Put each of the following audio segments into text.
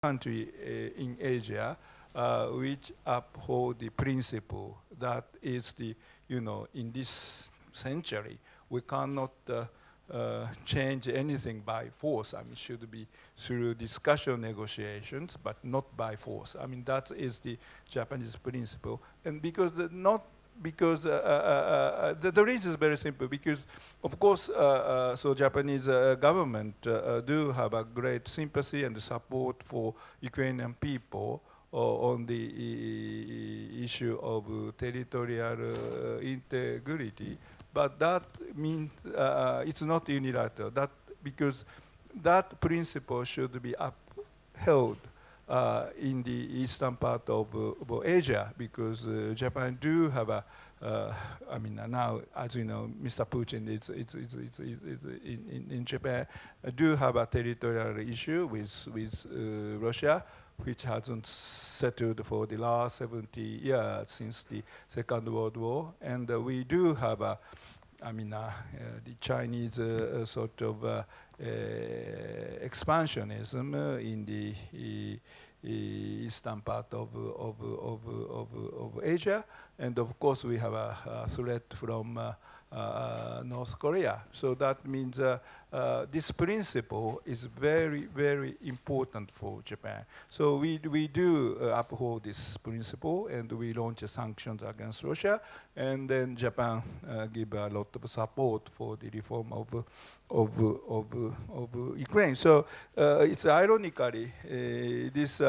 country in Asia which uphold the principle that is the, in this century, we cannot change anything by force. I mean, it should be through discussion, negotiations, but not by force. I mean, that is the Japanese principle. And because the reason is very simple, because of course, so Japanese government do have a great sympathy and support for Ukrainian people on the issue of territorial integrity. But that means it's not unilateral. That because that principle should be upheld in the eastern part of Asia, because Japan do have a. I mean, now, as you know, Mr. Putin in Japan do have a territorial issue with Russia, which hasn't settled for the last 70 years since the Second World War. And we do have a, the Chinese sort of expansionism in the eastern part of Asia. And of course, we have a threat from North Korea. So that means this principle is very, very important for Japan. So we do uphold this principle, and we launch sanctions against Russia, and then Japan give a lot of support for the reform of Ukraine. So it's ironically this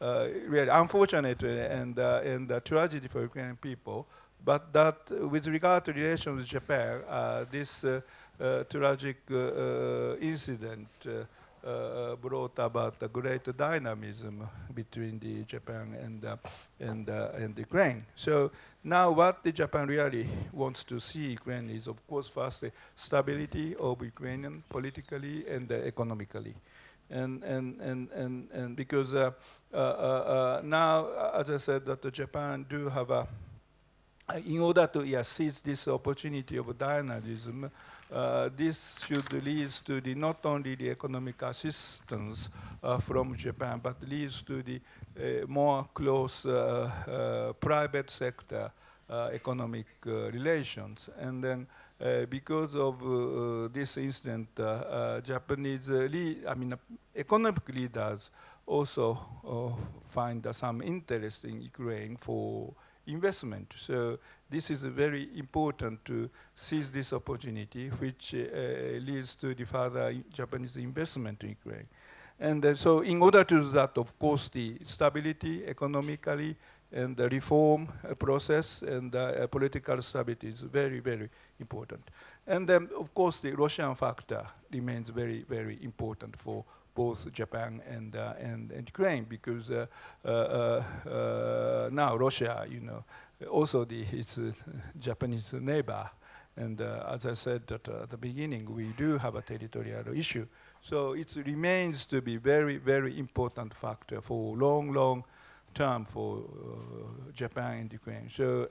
really unfortunate and tragedy for Ukrainian people. But that, with regard to relations with Japan, this tragic incident brought about a great dynamism between the Japan and Ukraine. So now, what the Japan really wants to see Ukraine is, of course, first the stability of Ukrainian politically and economically. And because now, as I said, that Japan do have a, in order to seize this opportunity of dynamism, this should lead to the not only the economic assistance from Japan, but leads to the more close private sector economic relations. And then because of this incident, Japanese economic leaders also find some interest in Ukraine for investment. So this is very important to seize this opportunity, which leads to the further Japanese investment in Ukraine. And so in order to do that, of course, the stability economically and the reform process and political stability is very, very important. And then, of course, the Russian factor remains very, very important for both Japan and Ukraine, because now Russia, also it's a Japanese neighbor. And as I said at the beginning, we do have a territorial issue. So it remains to be very, very important factor for long term for Japan and Ukraine. So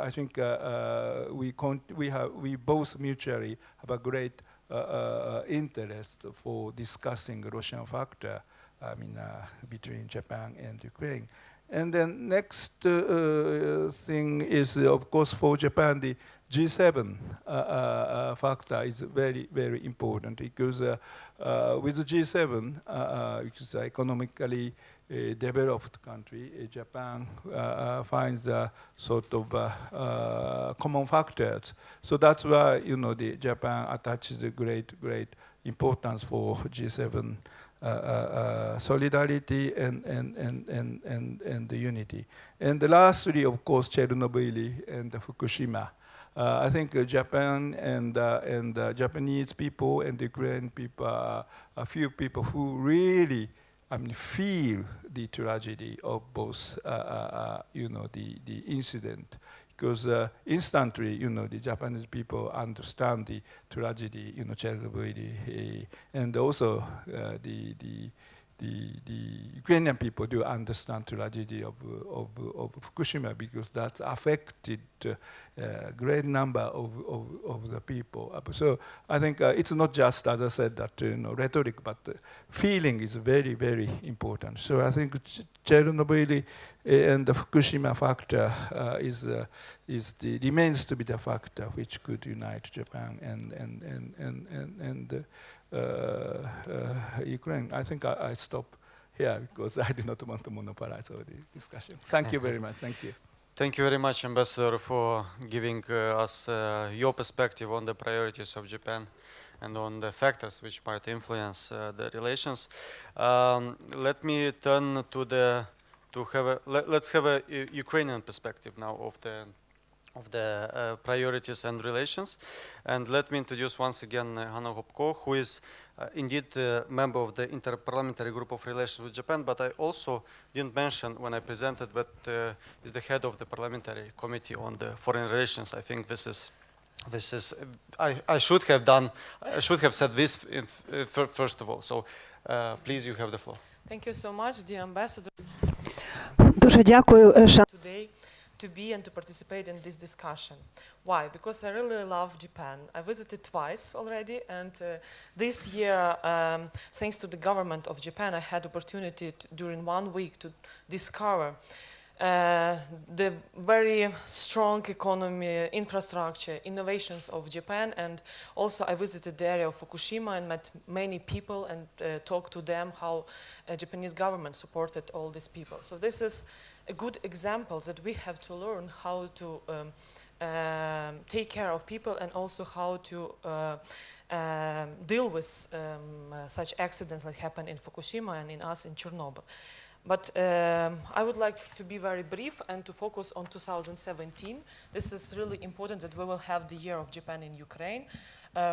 I think we both mutually have a great interest for discussing Russian factor, between Japan and Ukraine. And then next thing is, of course, for Japan, the G7 factor is very, very important, because with the G7, which is economically developed country, Japan finds sort of common factors. So that's why the Japan attaches a great importance for G7 solidarity and the unity. And lastly, of course, Chernobyl and Fukushima. I think Japan and Japanese people and the Ukrainian people are a few people who really feel the tragedy of both, the incident. Because instantly, the Japanese people understand the tragedy, Chernobyl, and also the Ukrainian people do understand tragedy of Fukushima, because that's affected a great number of the people. So I think it's not just, as I said, that rhetoric, but feeling is very, very important. So I think Chernobyl and the Fukushima factor remains to be the factor which could unite Japan and Ukraine. I think I stop here because I do not want to monopolize all the discussion. Thank you very much. Thank you. Thank you very much, Ambassador, for giving us your perspective on the priorities of Japan and on the factors which might influence the relations. Let me turn to let's have a Ukrainian perspective now of the priorities and relations. And let me introduce once again Hanna Hopko, who is indeed a member of the Interparliamentary Group of Relations with Japan, but I also didn't mention when I presented that is the head of the Parliamentary Committee on the Foreign Relations. I think this is I should have said this first of all. So please, you have the floor. Thank you so much, dear Ambassador. Дуже дякую, Today to be and to participate in this discussion. Why? Because I really love Japan. I visited twice already, and this year, thanks to the government of Japan, I had opportunity during 1 week to discover the very strong economy, infrastructure, innovations of Japan, and also I visited the area of Fukushima and met many people and talked to them how Japanese government supported all these people. So this is a good example that we have to learn how to take care of people and also how to deal with such accidents like happened in Fukushima and in us in Chernobyl. But I would like to be very brief and to focus on 2017. This is really important that we will have the year of Japan in Ukraine.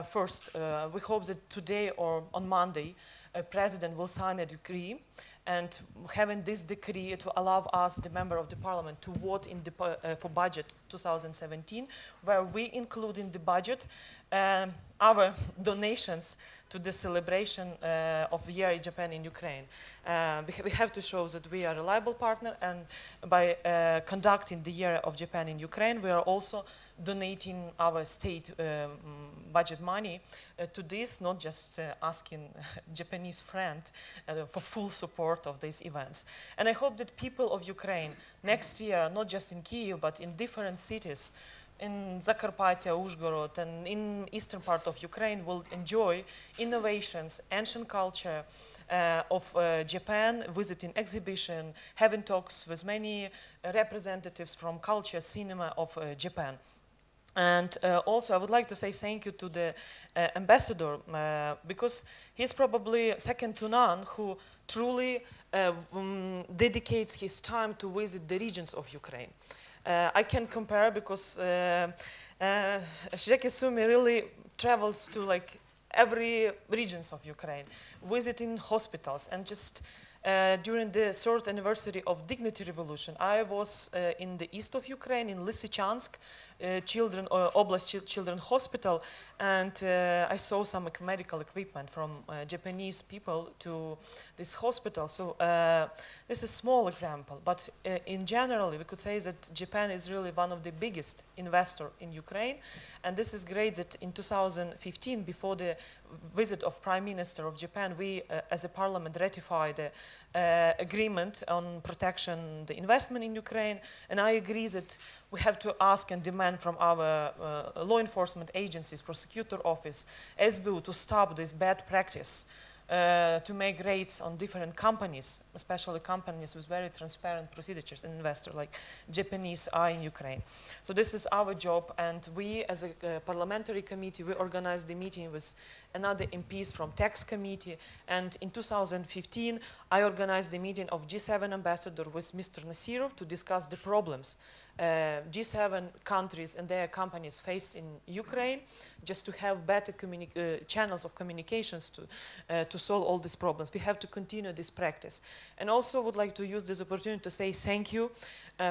First, we hope that today or on Monday, a president will sign a decree, and having this decree to allow us, the member of the parliament, to vote in the, for budget 2017, where we include in the budget our donations to the celebration of the year in Japan in Ukraine. We have to show that we are a reliable partner, and by conducting the year of Japan in Ukraine, we are also donating our state budget money to this, not just asking Japanese friend for full support of these events. And I hope that people of Ukraine next year, not just in Kyiv, but in different cities, in Zakarpattia, Uzhgorod, and in eastern part of Ukraine will enjoy innovations, ancient culture of Japan, visiting exhibition, having talks with many representatives from culture, cinema of Japan. And also I would like to say thank you to the ambassador, because he's probably second to none who truly dedicates his time to visit the regions of Ukraine. I can compare because Shigeki Sumi really travels to like every regions of Ukraine, visiting hospitals, and just during the 3rd anniversary of Dignity Revolution, I was in the east of Ukraine, in Lysychansk, Oblast Children Hospital, and I saw some medical equipment from Japanese people to this hospital. So this is a small example, but in general, we could say that Japan is really one of the biggest investor in Ukraine, and this is great that in 2015, before the visit of Prime Minister of Japan, we as a parliament ratified the agreement on protection the investment in Ukraine, and I agree that we have to ask and demand from our law enforcement agencies, prosecutor office, SBU, to stop this bad practice, to make raids on different companies, especially companies with very transparent procedures, and investors like Japanese are in Ukraine. So this is our job, and we as a parliamentary committee, we organized the meeting with another MPs from tax committee, and in 2015 I organized the meeting of G7 ambassador with Mr. Nasirov to discuss the problems G7 countries and their companies faced in Ukraine, just to have better channels of communications to solve all these problems. We have to continue this practice. And also would like to use this opportunity to say thank you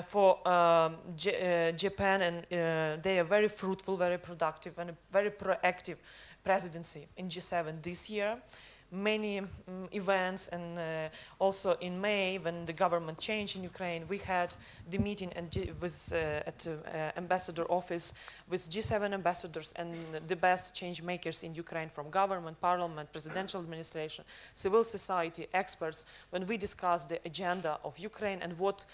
for Japan, and they are very fruitful, very productive, and a very proactive presidency in G7 this year. many events, and also in May, when the government changed in Ukraine, we had the meeting at the ambassador office with G7 ambassadors and the best change makers in Ukraine, from government, parliament, presidential administration, civil society, experts, when we discussed the agenda of Ukraine and what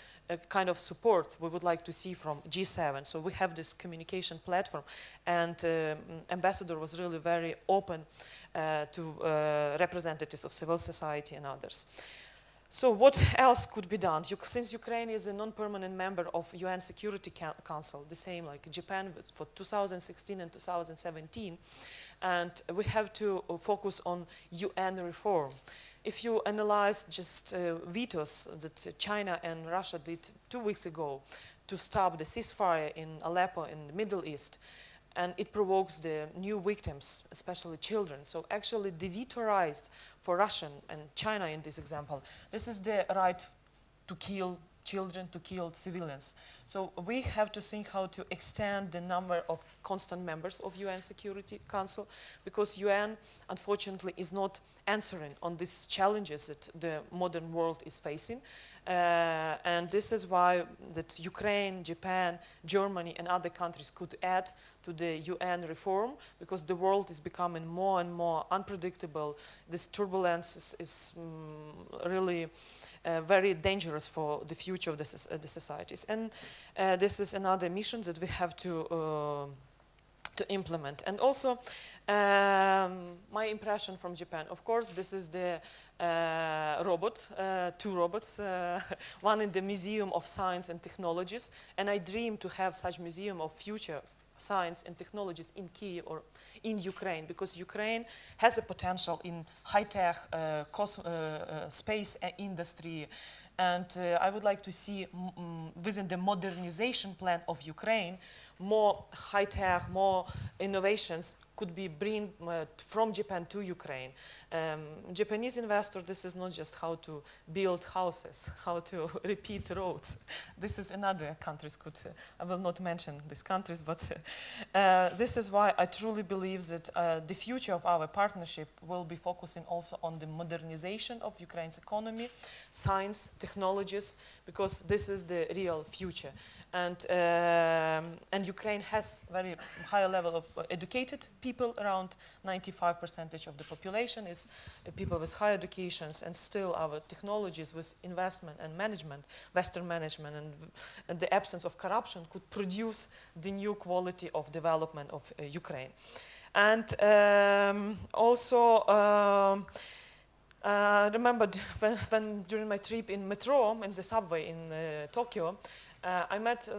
kind of support we would like to see from G7. So we have this communication platform, and ambassador was really very open to representatives of civil society and others. So what else could be done? Since Ukraine is a non-permanent member of UN Security Council, the same like Japan for 2016 and 2017, and we have to focus on UN reform. If you analyze just vetoes that China and Russia did 2 weeks ago to stop the ceasefire in Aleppo in the Middle East, and it provokes the new victims, especially children. So actually the veto right for Russia and China in this example, this is the right to kill children, to kill civilians. So we have to think how to extend the number of constant members of UN Security Council, because UN, unfortunately, is not answering on these challenges that the modern world is facing. And this is why that Ukraine, Japan, Germany, and other countries could add to the UN reform, because the world is becoming more and more unpredictable. This turbulence is really very dangerous for the future of the societies. And this is another mission that we have to implement. And also, my impression from Japan, of course, this is the robot, 2 robots, one in the Museum of Science and Technologies, and I dream to have such museum of future science and technologies in Kyiv or in Ukraine, because Ukraine has a potential in high-tech space industry, and I would like to see within the modernization plan of Ukraine more high-tech, more innovations could be bring from Japan to Ukraine. Japanese investor, this is not just how to build houses, how to repeat roads. This is another countries could, I will not mention these countries, but this is why I truly believe that the future of our partnership will be focusing also on the modernization of Ukraine's economy, science, technologies, because this is the real future. And Ukraine has very high level of educated people, around 95% of the population is people with high educations, and still our technologies with investment and management, Western management, and the absence of corruption could produce the new quality of development of Ukraine. And also, remember when during my trip in metro, in the subway in Tokyo, I met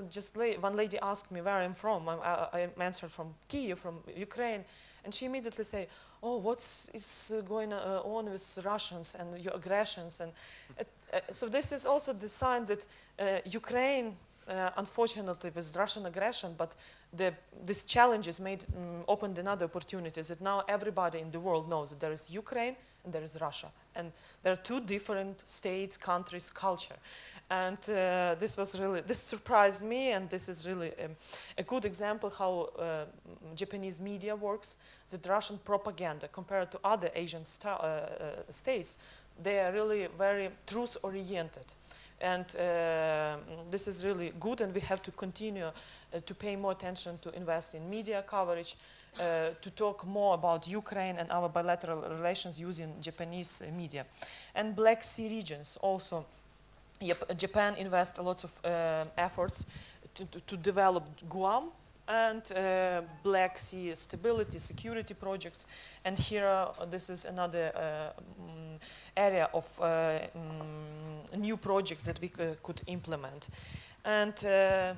one lady asked me where I'm from. I answered from Kyiv, from Ukraine, and she immediately said, "Oh, what is going on with Russians and your aggressions?" And so this is also the sign that Ukraine, unfortunately, with Russian aggression, but these challenges opened another opportunities that now everybody in the world knows that there is Ukraine and there is Russia, and there are 2 different states, countries, culture. And this surprised me, and this is really a good example how Japanese media works. That Russian propaganda, compared to other Asian states, they are really very truth-oriented. And this is really good, and we have to continue to pay more attention to invest in media coverage, to talk more about Ukraine and our bilateral relations using Japanese media. And Black Sea regions also. Japan invests a lot of efforts to develop Guam and Black Sea stability, security projects. And here, this is another area of new projects that we could implement. And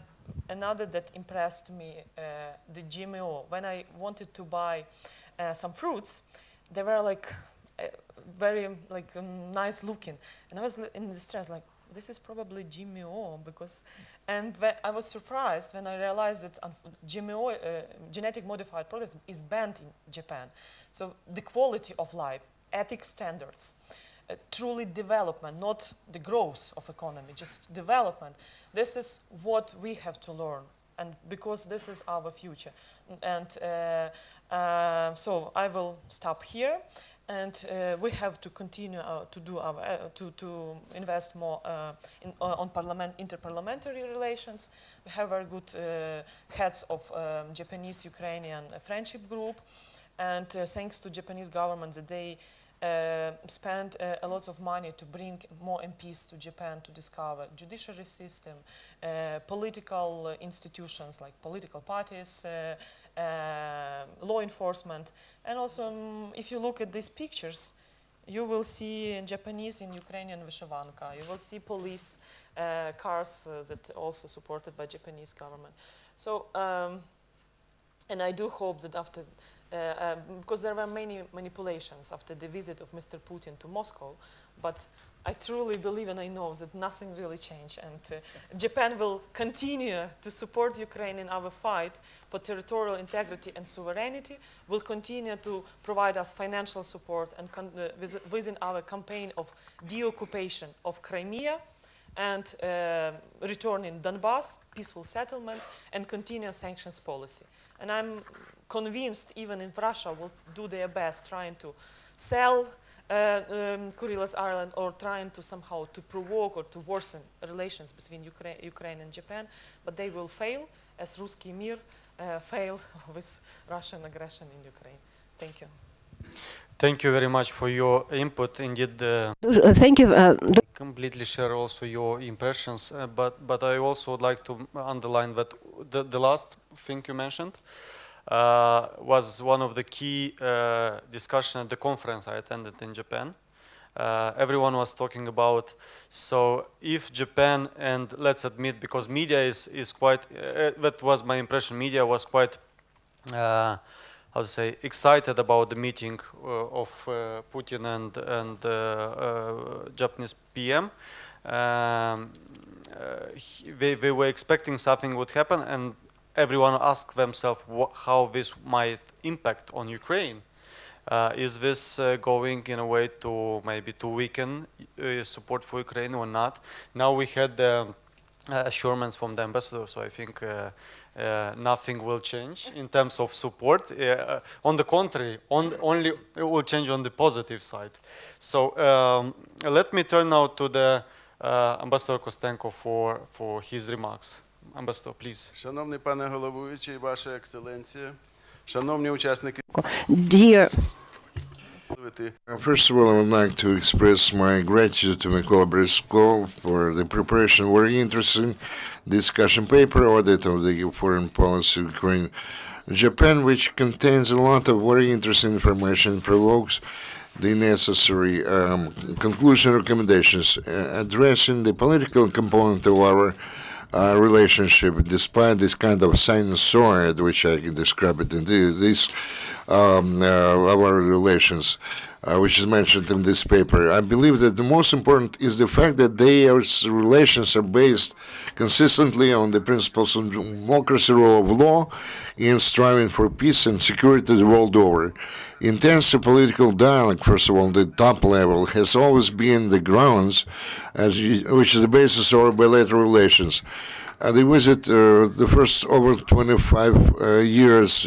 another that impressed me, the GMO. When I wanted to buy some fruits, they were like very nice looking, and I was in distress, like, this is probably GMO, because, and I was surprised when I realized that GMO, genetic modified products, is banned in Japan. So the quality of life, ethic standards, truly development, not the growth of economy, just development. This is what we have to learn, and because this is our future. And so I will stop here. And we have to continue to do our to invest more on interparliamentary relations. We have very good heads of Japanese-Ukrainian friendship group, and thanks to Japanese government, that they spend a lot of money to bring more MPs to Japan to discover judiciary system, political institutions like political parties, law enforcement, and also if you look at these pictures, you will see Japanese in Ukrainian vyshyvanka. You will see police cars that are also supported by Japanese government. So, and I do hope that after, because there were many manipulations after the visit of Mr. Putin to Moscow, but I truly believe and I know that nothing really changed, and Japan will continue to support Ukraine in our fight for territorial integrity and sovereignty, will continue to provide us financial support and within our campaign of deoccupation of Crimea and returning Donbass, peaceful settlement, and continue sanctions policy. And I'm convinced even in Russia will do their best trying to sell Kuriles Island or trying to somehow to provoke or to worsen relations between Ukraine and Japan, but they will fail as Ruski Mir failed with Russian aggression in Ukraine. Thank you. Thank you very much for your input. Indeed, Thank you. Completely share also your impressions, but I also would like to underline that the last thing you mentioned was one of the key discussion at the conference I attended in Japan. Everyone was talking about, so if Japan, and let's admit, because media is quite, that was my impression, media was quite, how to say, excited about the meeting of Putin and Japanese PM. They were expecting something would happen, and everyone asked themselves how this might impact on Ukraine. Is this going in a way to maybe to weaken support for Ukraine or not? Now we had assurance from the ambassador, so I think nothing will change in terms of support. On the contrary, only it will change on the positive side. So let me turn now to the Ambassador Kostenko for his remarks. Ambassador, please. Шановний пане головуючий, Ваша Ексцеленція, шановні учасники. Dear. First of all, I would like to express my gratitude to Mykola Beleskov for the preparation of a very interesting discussion paper, Audit of the Foreign Policy of Ukraine, Japan, which contains a lot of very interesting information, provokes the necessary conclusion recommendations addressing the political component of our relationship, despite this kind of sinusoid, which I can describe it in this our relations, which is mentioned in this paper. I believe that the most important is the fact that their relations are based consistently on the principles of democracy, rule of law, in striving for peace and security the world over. Intensive political dialogue, first of all, at the top level, has always been the grounds, which is the basis of our bilateral relations. The visit, the first over 25 years,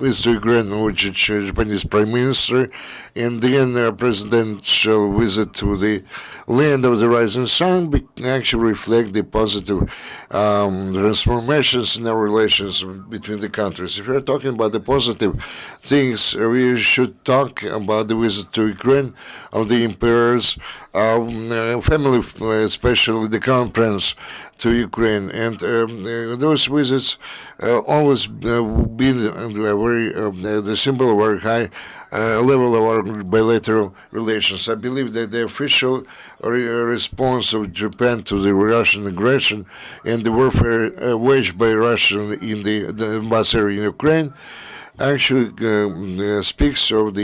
Mr. Ukraine, which is Japanese Prime Minister, and then a presidential visit to the land of the rising sun actually reflect the positive transformations in our relations between the countries. If we're talking about the positive things, we should talk about the visit to Ukraine of the emperor's family, especially the crown prince, to Ukraine, and those visits always been very the symbol of our high level of our bilateral relations. I believe that the official response of Japan to the Russian aggression and the warfare waged by Russia in the Donbass area in Ukraine actually speaks of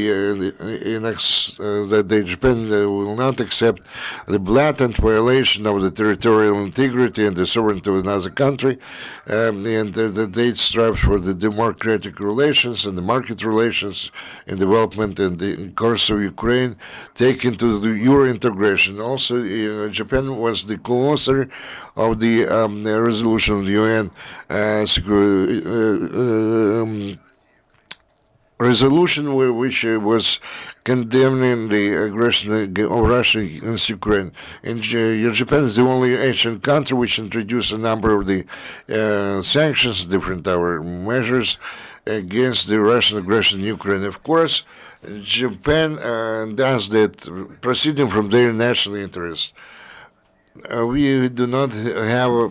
that Japan will not accept the blatant violation of the territorial integrity and the sovereignty of another country, and that they strive for the democratic relations and the market relations and development in the course of Ukraine, taken to the Euro integration. Also, Japan was the co-author of the resolution of the UN resolution which was condemning the aggression of Russia against Ukraine. And Japan is the only Asian country which introduced a number of the sanctions, different measures against the Russian aggression in Ukraine. Of course, Japan does that proceeding from their national interest. We do not have a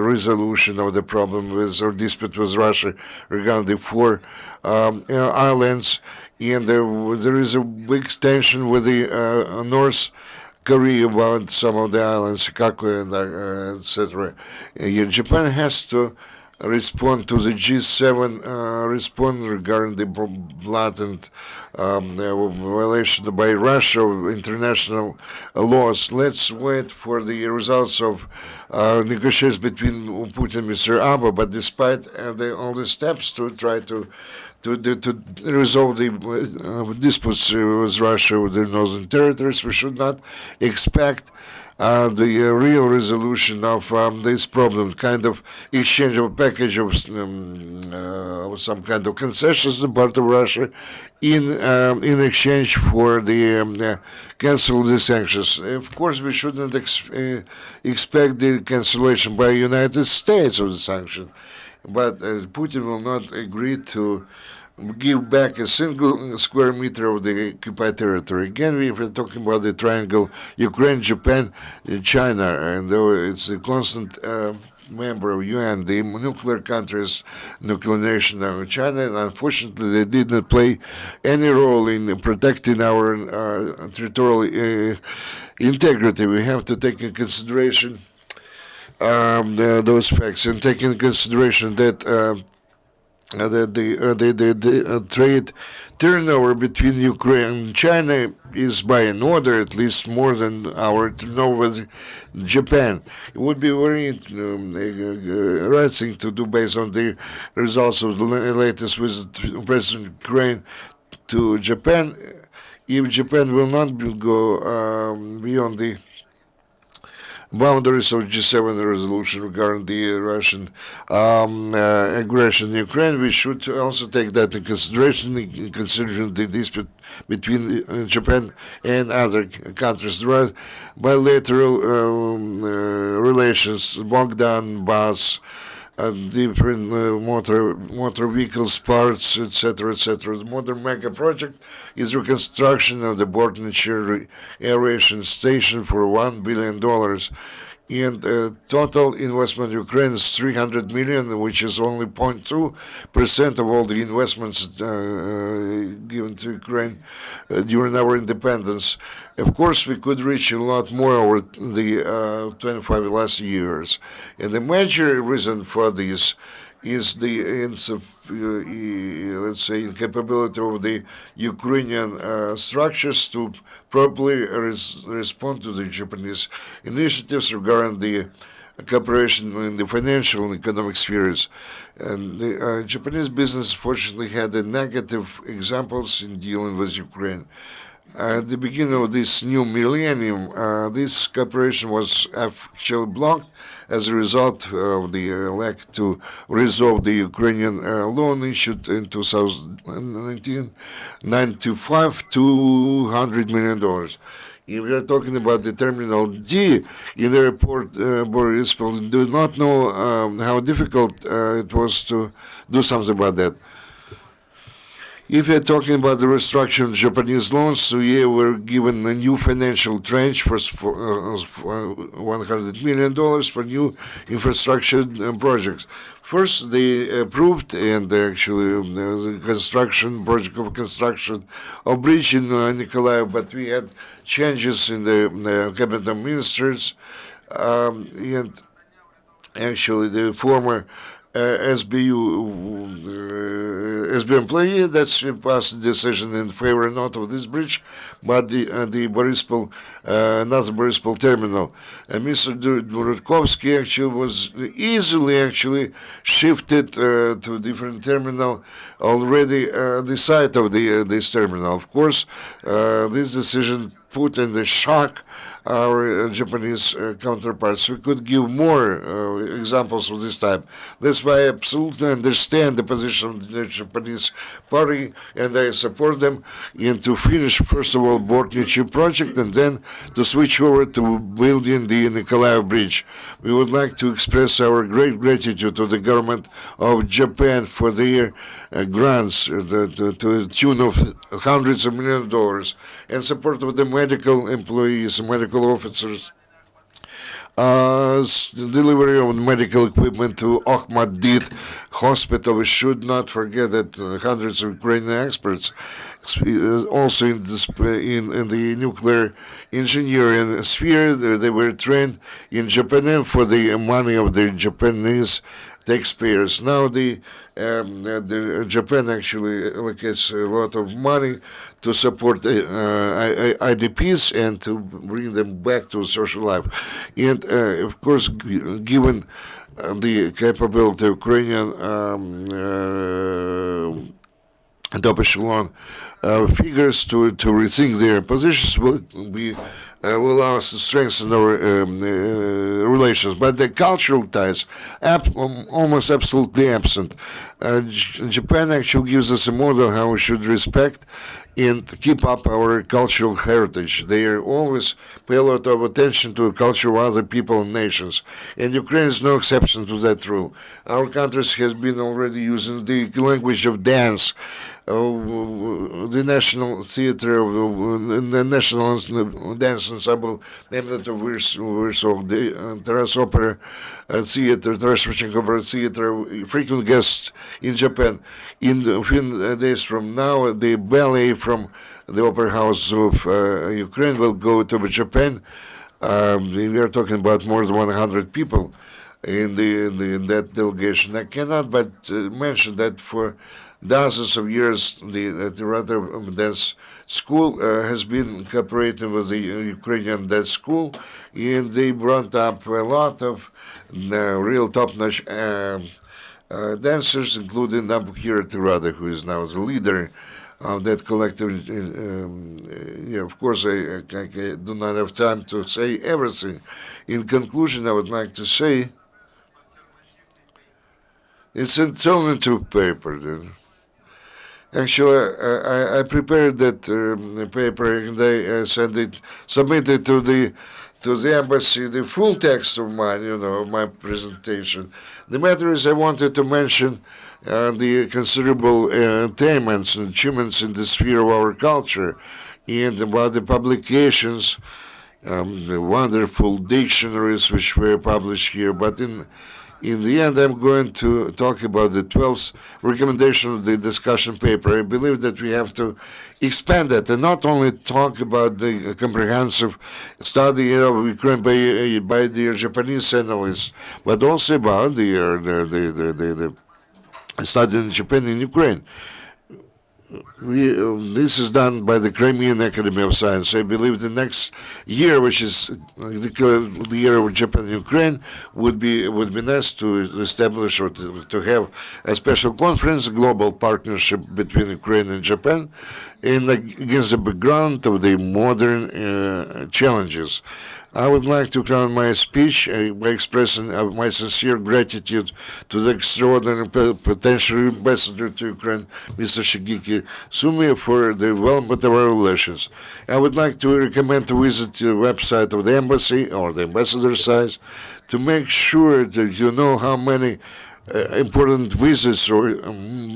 resolution of the problem with or dispute with Russia regarding the 4 islands, and there is a big tension with the North Korea about some of the islands, Shigeki and etc. Japan has to respond to the G7 response regarding the blatant violation by Russia of international laws. Let's wait for the results of negotiations between Putin and Mr. Abe, but despite all the steps to try to resolve the disputes with Russia with the northern territories, we should not expect the real resolution of this problem, kind of exchange of a package of some kind of concessions on the part of Russia in exchange for the cancel of the sanctions. Of course, we shouldn't expect the cancellation by the United States of the sanction, but Putin will not agree to give back a single square meter of the occupied territory. Again, we're talking about the triangle Ukraine, Japan, China, and though it's a constant member of UN, the nuclear countries, nuclear nation of China, and unfortunately they did not play any role in protecting our territorial integrity. We have to take into consideration those facts, and take into consideration that the trade turnover between Ukraine and China is by an order at least more than our turnover with Japan. It would be very right thing to do based on the results of the latest visit of President Ukraine to Japan. If Japan will not go beyond the boundaries of G7 resolution regarding the Russian aggression in Ukraine, we should also take that into consideration, considering the dispute between Japan and other countries. There are bilateral relations, Bogdan, bus, different motor vehicles, parts, etc., etc. The modern mega project is reconstruction of the Botnicher aeration station for $1 billion. And total investment in Ukraine is 300 million, which is only 0.2% of all the investments given to Ukraine during our independence. Of course, we could reach a lot more over the 25 last years. And the major reason for this is the let's say, incapability of the Ukrainian structures to properly respond to the Japanese initiatives regarding the cooperation in the financial and economic spheres. And the Japanese business, fortunately, had a negative examples in dealing with Ukraine. At the beginning of this new millennium, this cooperation was actually blocked as a result of the lack to resolve the Ukrainian loan issued in 2019, $95 to $100 million. If we are talking about the Terminal D in the report, Boris do not know how difficult it was to do something about that. If you're talking about the restructuring of Japanese loans, we were given a new financial tranche for $100 million for new infrastructure projects. First, they approved and actually the project of construction of bridge in Mykola, but we had changes in the cabinet of ministers, and actually the former SBU employee that's passed the decision in favor not of this bridge, but the Borispol, another Borispol terminal. And Mr. Dvorkovsky actually was easily shifted to a different terminal already the site of this terminal. Of course, this decision put in the shock our Japanese counterparts. We could give more examples of this type. That's why I absolutely understand the position of the Japanese party, and I support them in to finish, first of all, Botnichi project, and then to switch over to building the Mykola bridge. We would like to express our great gratitude to the government of Japan for their grants to the tune of hundreds of millions of dollars, and support of the medical employees, medical officers, delivery of medical equipment to Okhmadit hospital. We should not forget that hundreds of Ukrainian experts also in the nuclear engineering sphere, they were trained in Japan for the money of the Japanese taxpayers. Now the Japan actually allocates a lot of money to support IDPs and to bring them back to social life. And of course, given the capability of Ukrainian top echelon figures to rethink their positions, will allow us to strengthen our relations. But the cultural ties, almost absolutely absent. Japan actually gives us a model how we should respect and keep up our cultural heritage. They always pay a lot of attention to the culture of other people and nations. And Ukraine is no exception to that rule. Our countries has been already using the language of dance, the national theater, the national dance ensemble, named after Warsaw, the Taras Opera Theater, Taras Shevchenko Opera Theater, frequent guests in Japan. In a few days from now, the ballet from the Opera House of Ukraine will go to Japan. We are talking about more than 100 people in that delegation. I cannot but mention that for dozens of years, the Rotterdam Dance School has been cooperating with the Ukrainian Dance School, and they brought up a lot of real top-notch dancers, including Nabuhira Tirada, who is now the leader of that collective. Of course, I do not have time to say everything. In conclusion, I would like to say it's an alternative paper. Actually, I prepared that paper and I submitted to the embassy the full text of my presentation. The matter is, I wanted to mention the considerable attainments and achievements in the sphere of our culture, and about the publications, the wonderful dictionaries which were published here. But in the end, I'm going to talk about the 12th recommendation of the discussion paper. I believe that we have to expand it and not only talk about the comprehensive study of Ukraine by the Japanese analysts, but also about the study in Japan and Ukraine. This is done by the Crimean Academy of Science. I believe the next year, which is the year of Japan and Ukraine, would be nice to establish or to have a special conference, a global partnership between Ukraine and Japan, and against the background of the modern challenges. I would like to crown my speech by expressing my sincere gratitude to the extraordinary potential ambassador to Ukraine, Mr. Shigeki Sumi, for the development of our relations. I would like to recommend to visit the website of the embassy or the ambassador's site to make sure that you know how many important visits or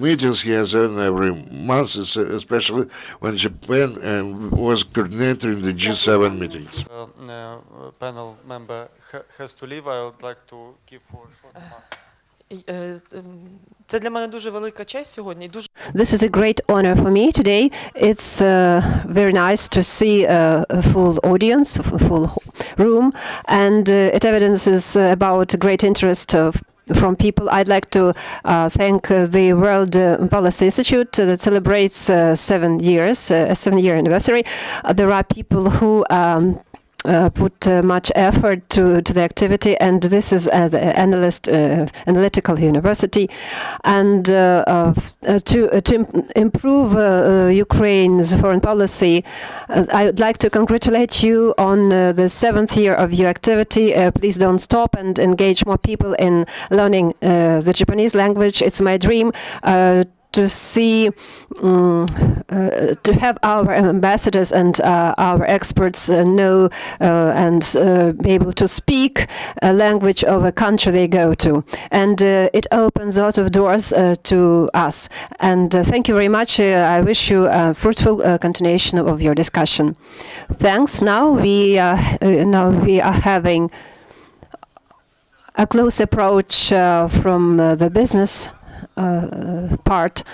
meetings he has done every month, especially when Japan was coordinator in the G7 meetings. Panel member has to leave. I would like to give for a short Це для мене дуже велика честь сьогодні. This is a great honor for me today. It's very nice to see a full audience, a full room, and it evidences about great interest from people. I'd like to thank the World Policy Institute that celebrates 7 years, a 7-year anniversary. There are people who put much effort to the activity, and this is the analyst analytical university, and to improve Ukraine's foreign policy. I would like to congratulate you on the 7th year of your activity. Please don't stop and engage more people in learning the Japanese language. It's my dream to see, to have our ambassadors and our experts know and be able to speak a language of a country they go to. And it opens a lot of doors to us. And thank you very much. I wish you a fruitful continuation of your discussion. Thanks. Now we are having a close approach from the business part.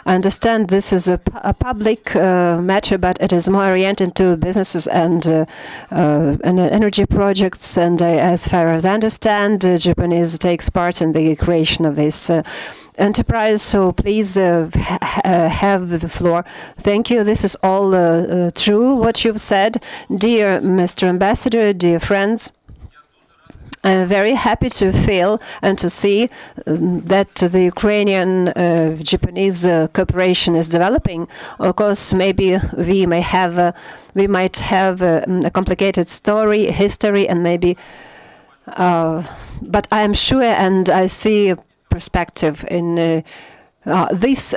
I understand this is a public matter, but it is more oriented to businesses and energy projects. And as far as I understand, Japanese takes part in the creation of this enterprise. So please have the floor. Thank you. This is all true, what you've said. Dear Mr. Ambassador, dear friends, I'm very happy to feel and to see that the Ukrainian-Japanese cooperation is developing. Of course, maybe we might have a complicated history, and maybe, but I am sure, and I see a perspective in. This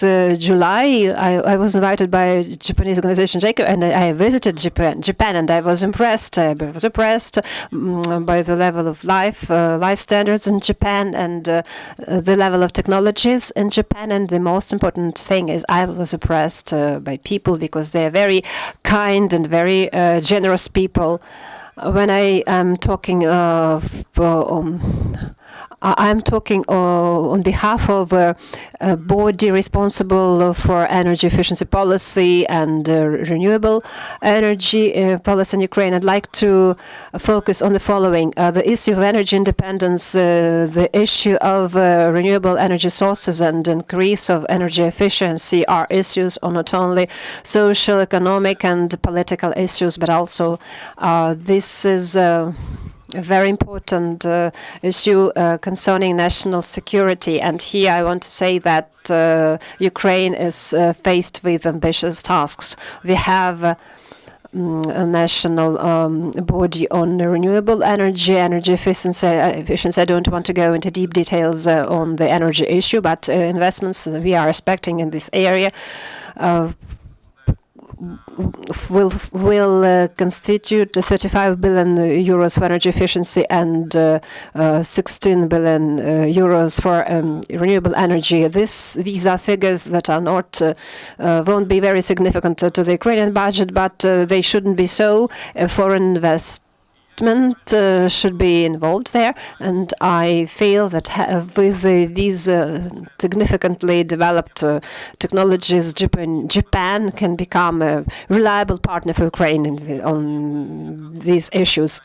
July, I was invited by a Japanese organization, Shigeki, and I visited Japan, and I was impressed. I was impressed by the level of life standards in Japan, and the level of technologies in Japan. And the most important thing is I was impressed by people, because they are very kind and very generous people. When I am talking I'm talking on behalf of a body responsible for energy efficiency policy and renewable energy policy in Ukraine. I'd like to focus on the following. The issue of energy independence, the issue of renewable energy sources and increase of energy efficiency are issues on not only social, economic and political issues, but also this is a very important issue concerning national security. And here I want to say that Ukraine is faced with ambitious tasks. We have a national body on renewable energy efficiency. I don't want to go into deep details on the energy issue, but investments we are expecting in this area will constitute 35 billion euros for energy efficiency and 16 billion euros for renewable energy. These are figures that are not won't be very significant to the Ukrainian budget, but they shouldn't be so. Foreign investment should be involved there, and I feel that with these significantly developed technologies, Japan can become a reliable partner for Ukraine on these issues.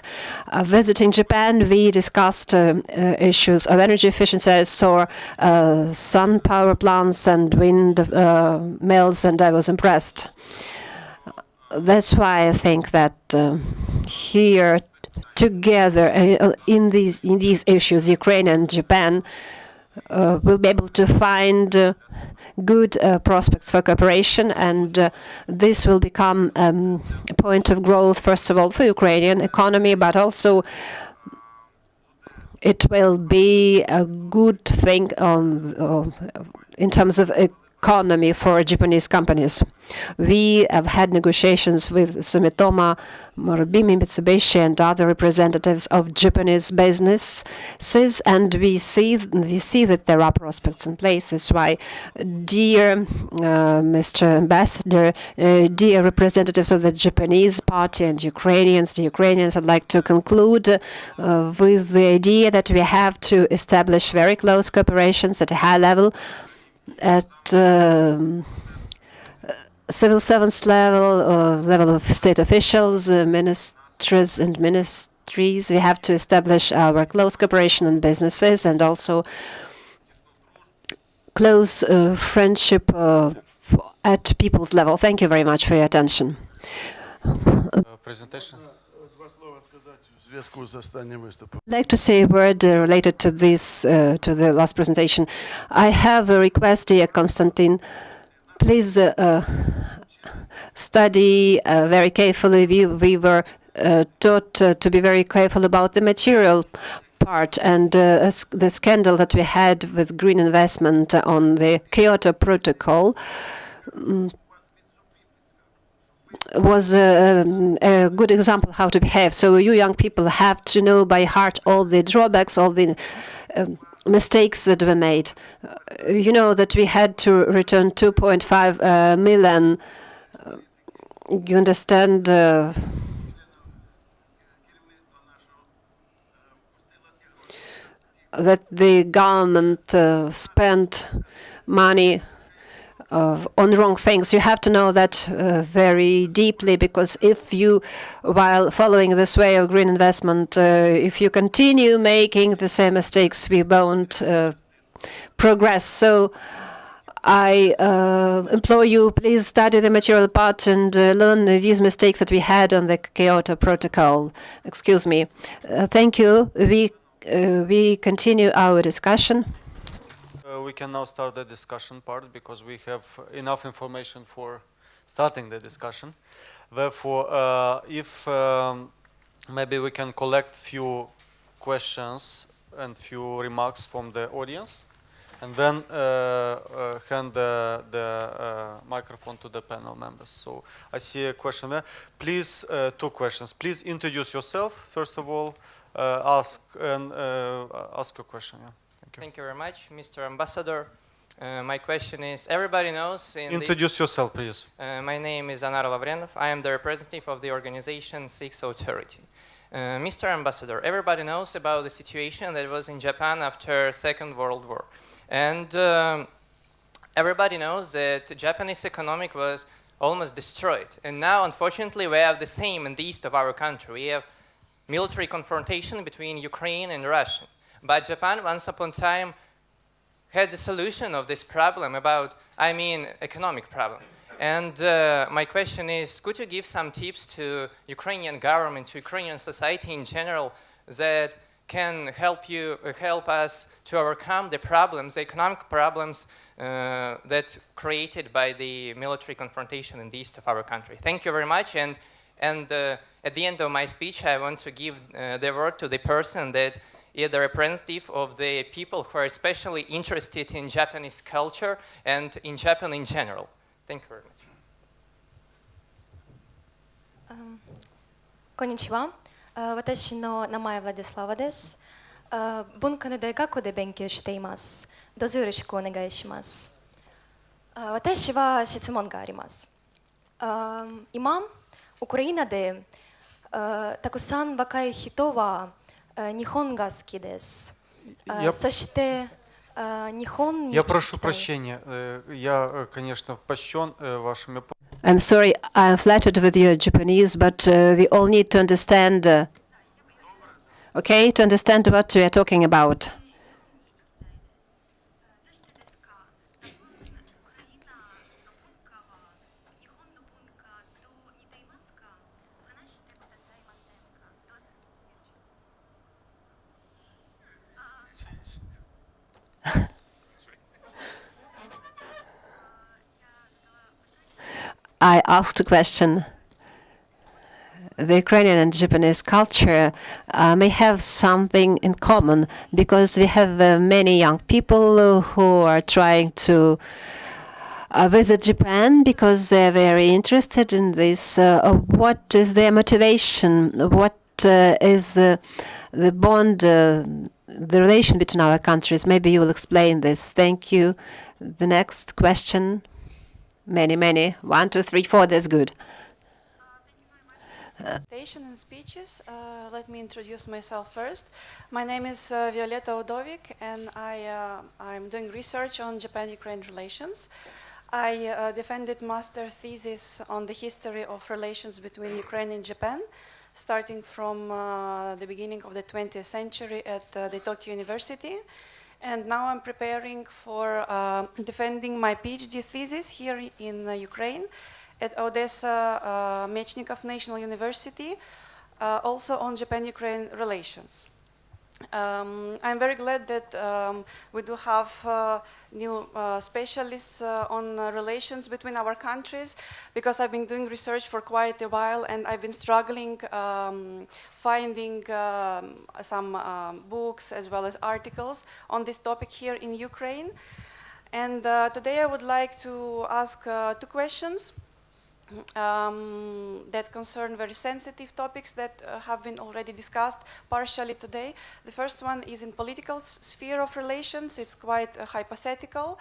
Visiting Japan, we discussed issues of energy efficiency. I saw sun power plants and wind mills, and I was impressed. That's why I think that here together in these issues, Ukraine and Japan will be able to find good prospects for cooperation, and this will become a point of growth, first of all, for Ukrainian economy, but also it will be a good thing in terms of economy for Japanese companies. We have had negotiations with Sumitomo, Marubeni, Mitsubishi, and other representatives of Japanese businesses, and we see that there are prospects in place. That's why, dear Mr. Ambassador, dear representatives of the Japanese party and the Ukrainians, I'd like to conclude with the idea that we have to establish very close cooperations at a high level, at civil servants level, level of state officials, ministers and ministries. We have to establish our close cooperation in businesses and also close friendship at people's level. Thank you very much for your attention. Presentation. I'd like to say a word related to this, to the last presentation. I have a request, dear Kostyantyn. Please study very carefully. We were taught to be very careful about the material part, and the scandal that we had with green investment on the Kyoto Protocol was a good example how to behave. So you young people have to know by heart all the drawbacks, all the mistakes that were made. You know that we had to return 2.5 million. You understand that the government spent money on wrong things. You have to know that very deeply, because if you, while following this way of green investment, if you continue making the same mistakes, we won't progress. So I implore you, please study the material part and learn these mistakes that we had on the Kyoto Protocol. Excuse me. Thank you. We continue our discussion. We can now start the discussion part because we have enough information for starting the discussion. Therefore, if maybe we can collect few questions and few remarks from the audience, and then hand the microphone to the panel members. So I see a question there. Please, two questions. Please introduce yourself, first of all, ask your question. Yeah. Thank you very much, Mr. Ambassador. My question is, everybody knows... Introduce yourself, please. My name is Anar Lavrenov. I am the representative of the organization Six Authority. Mr. Ambassador, everybody knows about the situation that was in Japan after Second World War. And everybody knows that Japanese economic was almost destroyed. And now, unfortunately, we have the same in the east of our country. We have military confrontation between Ukraine and Russia. But Japan, once upon a time, had the solution of this problem about, economic problem. And my question is, could you give some tips to Ukrainian government, to Ukrainian society in general, that can help us to overcome the problems, the economic problems that created by the military confrontation in the east of our country? Thank you very much. And at the end of my speech, I want to give the word to the person that is the representative of the people who are especially interested in Japanese culture and in Japan in general. Thank you very much. こんにちは。私の名前はヴラディスラワです。文化の大学で勉強しています。どうぞよろしくお願いします。私は質問があります。今、ウクライナでたくさん若い人は日本が好きです。そして日本に行きたい。Я прошу прощения. Я, конечно, польщен вашими... I'm sorry, I'm flattered with your Japanese, but we all need to understand, okay, to understand what we are talking about. I asked a question. The Ukrainian and Japanese culture may have something in common, because we have many young people who are trying to visit Japan because they're very interested in this. What is their motivation? What is the bond, the relation between our countries? Maybe you will explain this. Thank you. The next question. Many. 1, 2, 3, 4. That's good. Presentation and speeches. Let me introduce myself first. My name is Violeta Udovic, and I'm doing research on Japan-Ukraine relations. I defended master thesis on the history of relations between Ukraine and Japan, starting from the beginning of the 20th century at the Tokyo University. And now I'm preparing for defending my PhD thesis here in Ukraine. at Odessa Mechnikov National University, also on Japan-Ukraine relations. I'm very glad that we do have new specialists on relations between our countries, because I've been doing research for quite a while and I've been struggling finding some books as well as articles on this topic here in Ukraine. And today I would like to ask two questions that concern very sensitive topics that have been already discussed partially today. The first one is in political sphere of relations. It's quite hypothetical.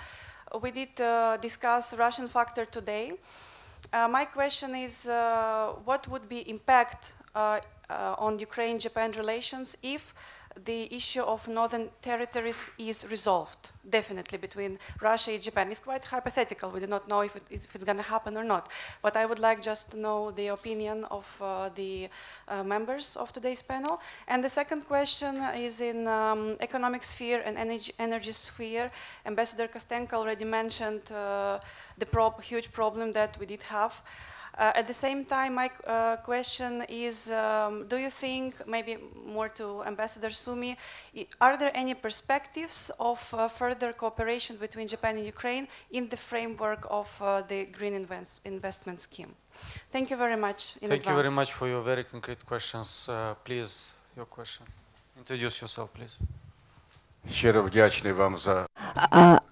We did discuss Russian factor today. My question is, what would be impact on Ukraine-Japan relations if the issue of northern territories is resolved, definitely, between Russia and Japan? It's quite hypothetical. We do not know if it's going to happen or not. But I would like just to know the opinion of the members of today's panel. And the second question is in economic sphere and energy sphere. Ambassador Kostenko already mentioned the huge problem that we did have. At the same time, my question is, do you think, maybe more to Ambassador Sumi, are there any perspectives of further cooperation between Japan and Ukraine in the framework of the Green Investment Scheme? Thank you very much in advance. Thank you very much for your very concrete questions. Please, your question. Introduce yourself, please.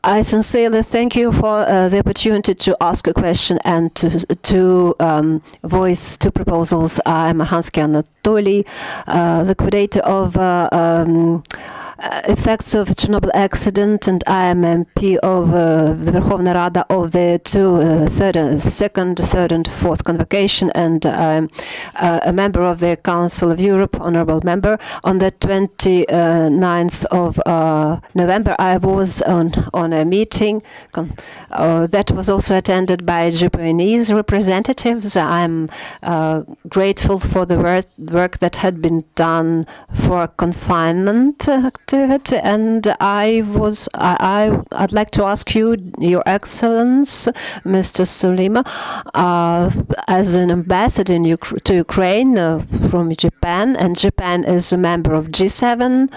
I sincerely thank you for the opportunity to ask a question and to voice two proposals. I'm Hansky Anatoly, liquidator of effects of Chernobyl accident, and I am MP of the Verkhovna Rada of the second, third, and fourth convocation, and I'm a member of the Council of Europe, honorable member. On the 29th of November, I was on a meeting that was also attended by Japanese representatives. I'm grateful for the work that had been done for confinement activity, and I'd like to ask you, Your Excellence, Mr. Sulima, as an ambassador to Ukraine from Japan, and Japan is a member of G7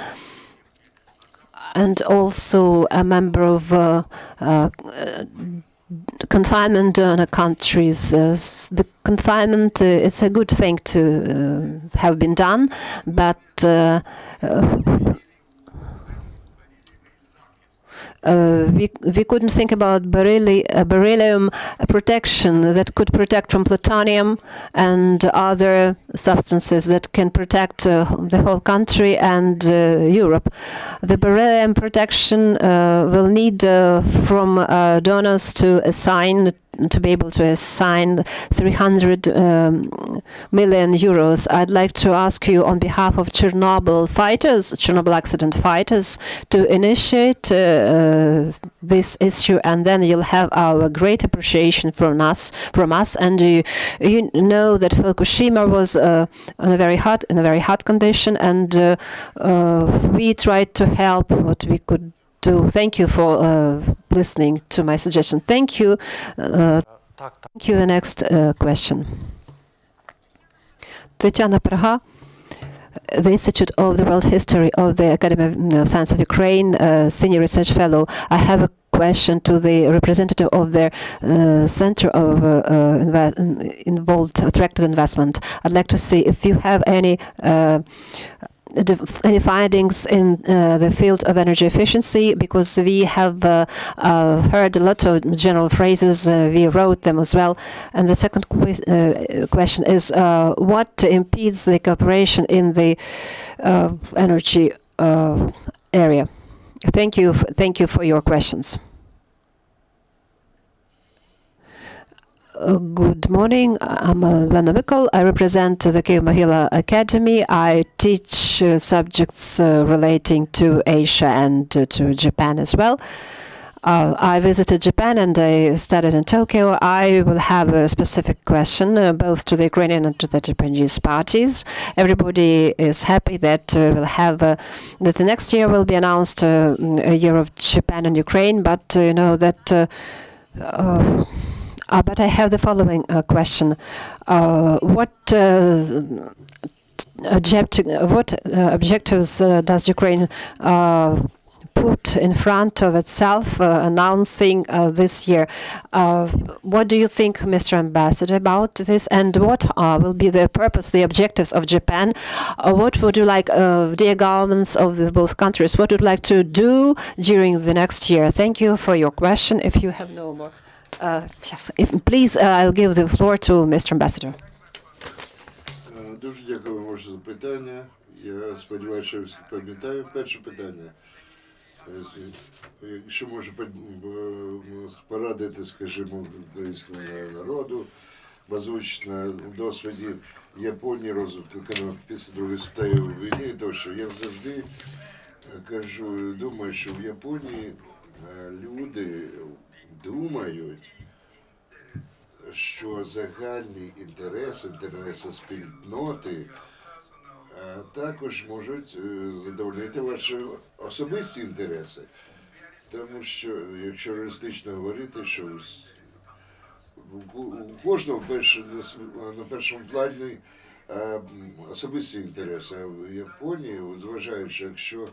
and also a member of confinement donor countries. The confinement is a good thing to have been done, but we couldn't think about beryllium protection that could protect from plutonium and other substances that can protect the whole country and Europe. The beryllium protection will need from donors to be able to assign 300 million euros. I'd like to ask you on behalf of Chernobyl accident fighters, to initiate this issue, and then you'll have our great appreciation from us. And you know that Fukushima was in a very hot condition, and we tried to help what we could do. Thank you for listening to my suggestion. Thank you. Thank you. The next question. Tetiana Praha, the Institute of the World History of the Academy of Science of Ukraine, Senior Research Fellow. I have a question to the representative of the Center of Attracted Investment. I'd like to see if you have any findings in the field of energy efficiency, because we have heard a lot of general phrases, we wrote them as well. And the second question is, what impedes the cooperation in the energy area? Thank you for your questions. Good morning. I'm Lena Mikol. I represent the Kyiv-Mohyla Academy. I teach subjects relating to Asia and to Japan as well. I visited Japan and I studied in Tokyo. I will have a specific question both to the Ukrainian and to the Japanese parties. Everybody is happy that we'll have that the next year will be announced a year of Japan and Ukraine, but you know that But I have the following question. What objectives does Ukraine put in front of itself announcing this year? What do you think, Mr. Ambassador, about this? And what will be the purpose, the objectives of Japan? What would you like, dear governments of both countries, what would you like to do during the next year? Thank you for your question. If you have no more, please, I'll give the floor to Mr. Ambassador. Дуже дякую вам за запитання. Я сподіваюся, що всі пам'ятаю перше питання. Якщо можу порадити, скажімо, українському народу, базуючись на досвіді Японії, розвитку економіки після Другої світової війни, то що я завжди кажу, думаю, що в Японії люди думають, що загальні інтереси спільноти також можуть задовольнити ваші особисті інтереси. Тому що, якщо реалістично говорити, що у кожного на першому плані особисті інтереси, а в Японії, зважаючи, якщо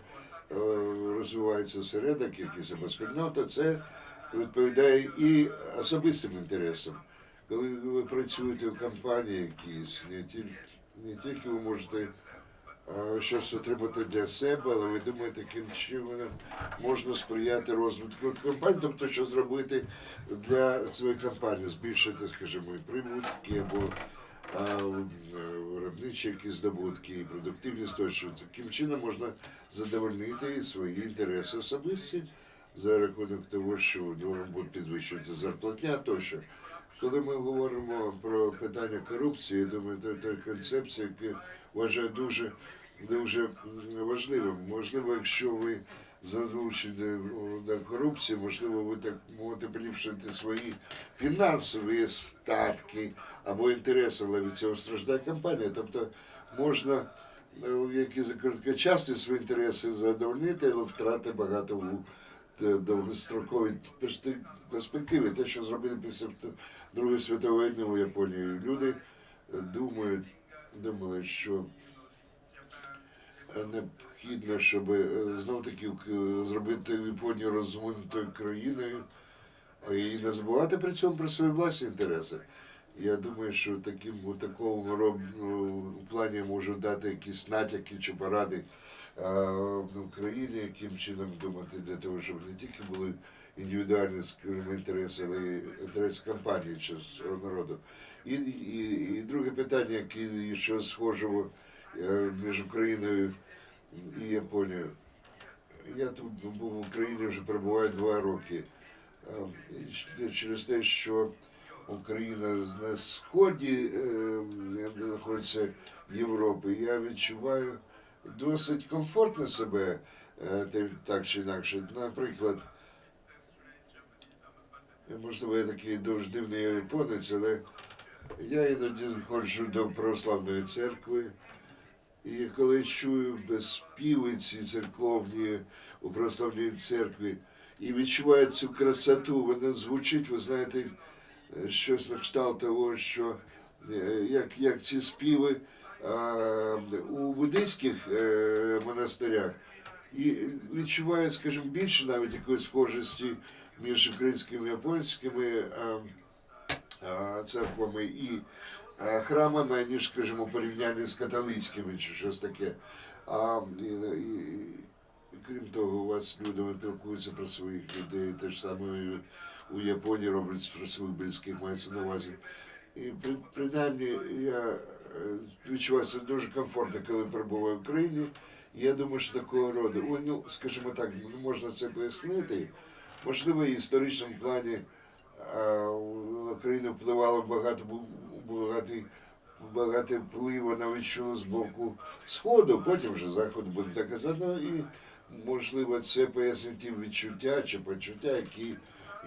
розвивається осередок, якийсь або спільнота, це відповідає і особистим інтересам. Коли ви працюєте в компанії якійсь, не тільки ви можете щось отримати для себе, але ви думаєте, яким чином можна сприяти розвитку компанії, тобто що зробити для своєї компанії, збільшити, скажімо, і прибутки або виробничі якісь здобутки, і продуктивність тощо. Таким чином можна задовольнити свої інтереси особисті за рахунок того, що вам будуть підвищувати зарплатня тощо. Коли ми говоримо про питання корупції, я думаю, це концепція, яка вважаю дуже важливим. Можливо, якщо ви залучені до корупції, можливо, ви так можете поліпшити свої фінансові статки або інтереси, але від цього страждає компанія. Тобто можна якісь короткочасні свої інтереси задовольнити, але втрати багато в довгостроковій перспективі. Те, що зробили після Другої світової війни у Японії. Люди думали, що необхідно, щоб знов-таки зробити Японію розвинутою країною і не забувати при цьому про свої власні інтереси. Я думаю, що у такому плані я можу дати якісь натяки чи поради Україні, яким чином думати для того, щоб не тільки були індивідуальні інтереси, але й інтереси компанії чи народу. І друге питання, яке що схожого між Україною і Японією. Я тут був в Україні, вже перебуваю 2 роки. Через те, що Україна на сході знаходиться Європи, я відчуваю досить комфортно себе, так чи інакше. Наприклад, можливо, я такий дуже дивний японець, але я іноді ходжу до православної церкви, і коли чую співиці церковні у православній церкві і відчуваю цю красоту, вона звучить, ви знаєте, щось на кшталт того, що як ці співи у буддийських монастирях, і відчуваю, скажімо, більше навіть якоїсь схожості між українськими і японськими церквами і храмами, ніж, скажімо, порівняння з католицькими чи щось таке. Крім того, у вас люди спілкуються про своїх людей, те ж саме у Японії роблять про своїх близьких, мається на увазі. І принаймні я відчуваю себе дуже комфортно, коли перебуваю в Україні. І я думаю, що такого роду, скажімо так, не можна це пояснити. Можливо, і в історичному плані на Україну впливало багато впливу, вона відчула з боку Сходу, потім вже Захід буде так казати. І, можливо, це пояснює ті відчуття чи почуття, які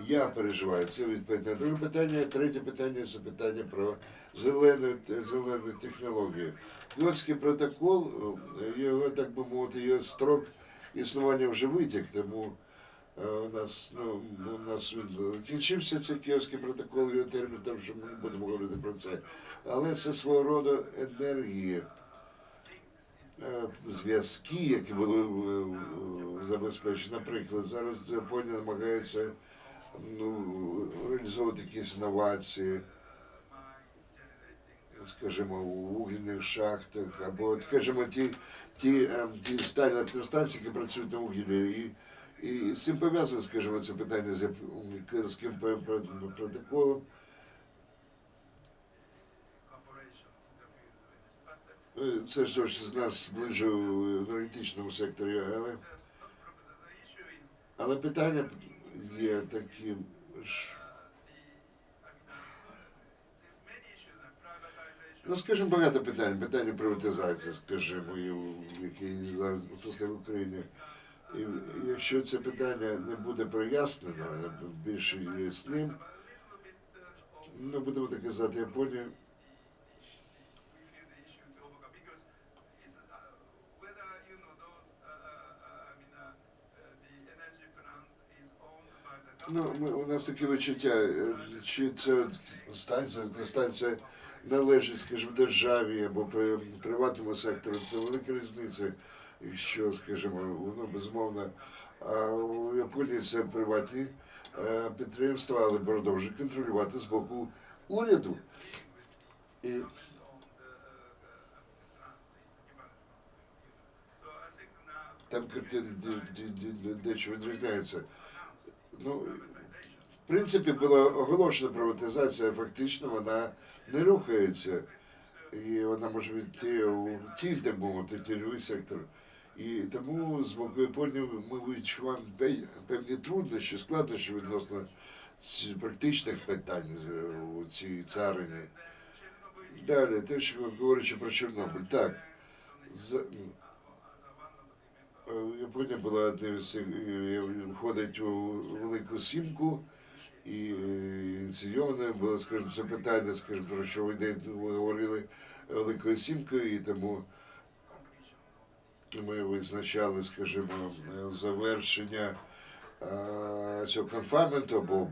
я переживаю. Це відповідь на друге питання. Третє питання – це питання про зелену технологію. Кіотський протокол, його, так би мовити, його строк існування вже витік, тому У нас він кінчився цей київський протокол, його термін, там що ми не будемо говорити про це. Але це свого роду енергія, зв'язки, які були забезпечені. Наприклад, зараз Японія намагається реалізовувати якісь інновації, скажімо, у вугільних шахтах, або, скажімо, ті стальні електростанції, які працюють на вугіллі. І з цим пов'язане, скажімо, це питання з київським протоколом. Це ж з нас ближче в енергетичному секторі, але питання є таким, скажімо, багато питань, питання приватизації, скажімо, які зараз в Україні. І якщо це питання не буде прояснено, більш ясним, будемо так казати, Японія у нас таке відчуття, чи це станція належить, скажімо, державі або приватному сектору, це велика різниця. Якщо, скажімо, воно безумовно, а у Японії це приватні підприємства, але продовжують контролювати з боку уряду. І там картина дещо відрізняється. В принципі, була оголошена приватизація, фактично вона не рухається. І вона може йти у тінь, так мовити, тіньовий сектор. І тому з боку Японії ми відчуваємо певні труднощі, складнощі відносно практичних питань у цій царині. Далі, те, що говорячи про Чорнобиль. Так, Японія була одним з входить у Велику Сімку, і ініційоване було, скажімо, це питання, скажімо, про що ви говорили Великою Сімкою, і тому ми визначали, скажімо, завершення цього конфайменту або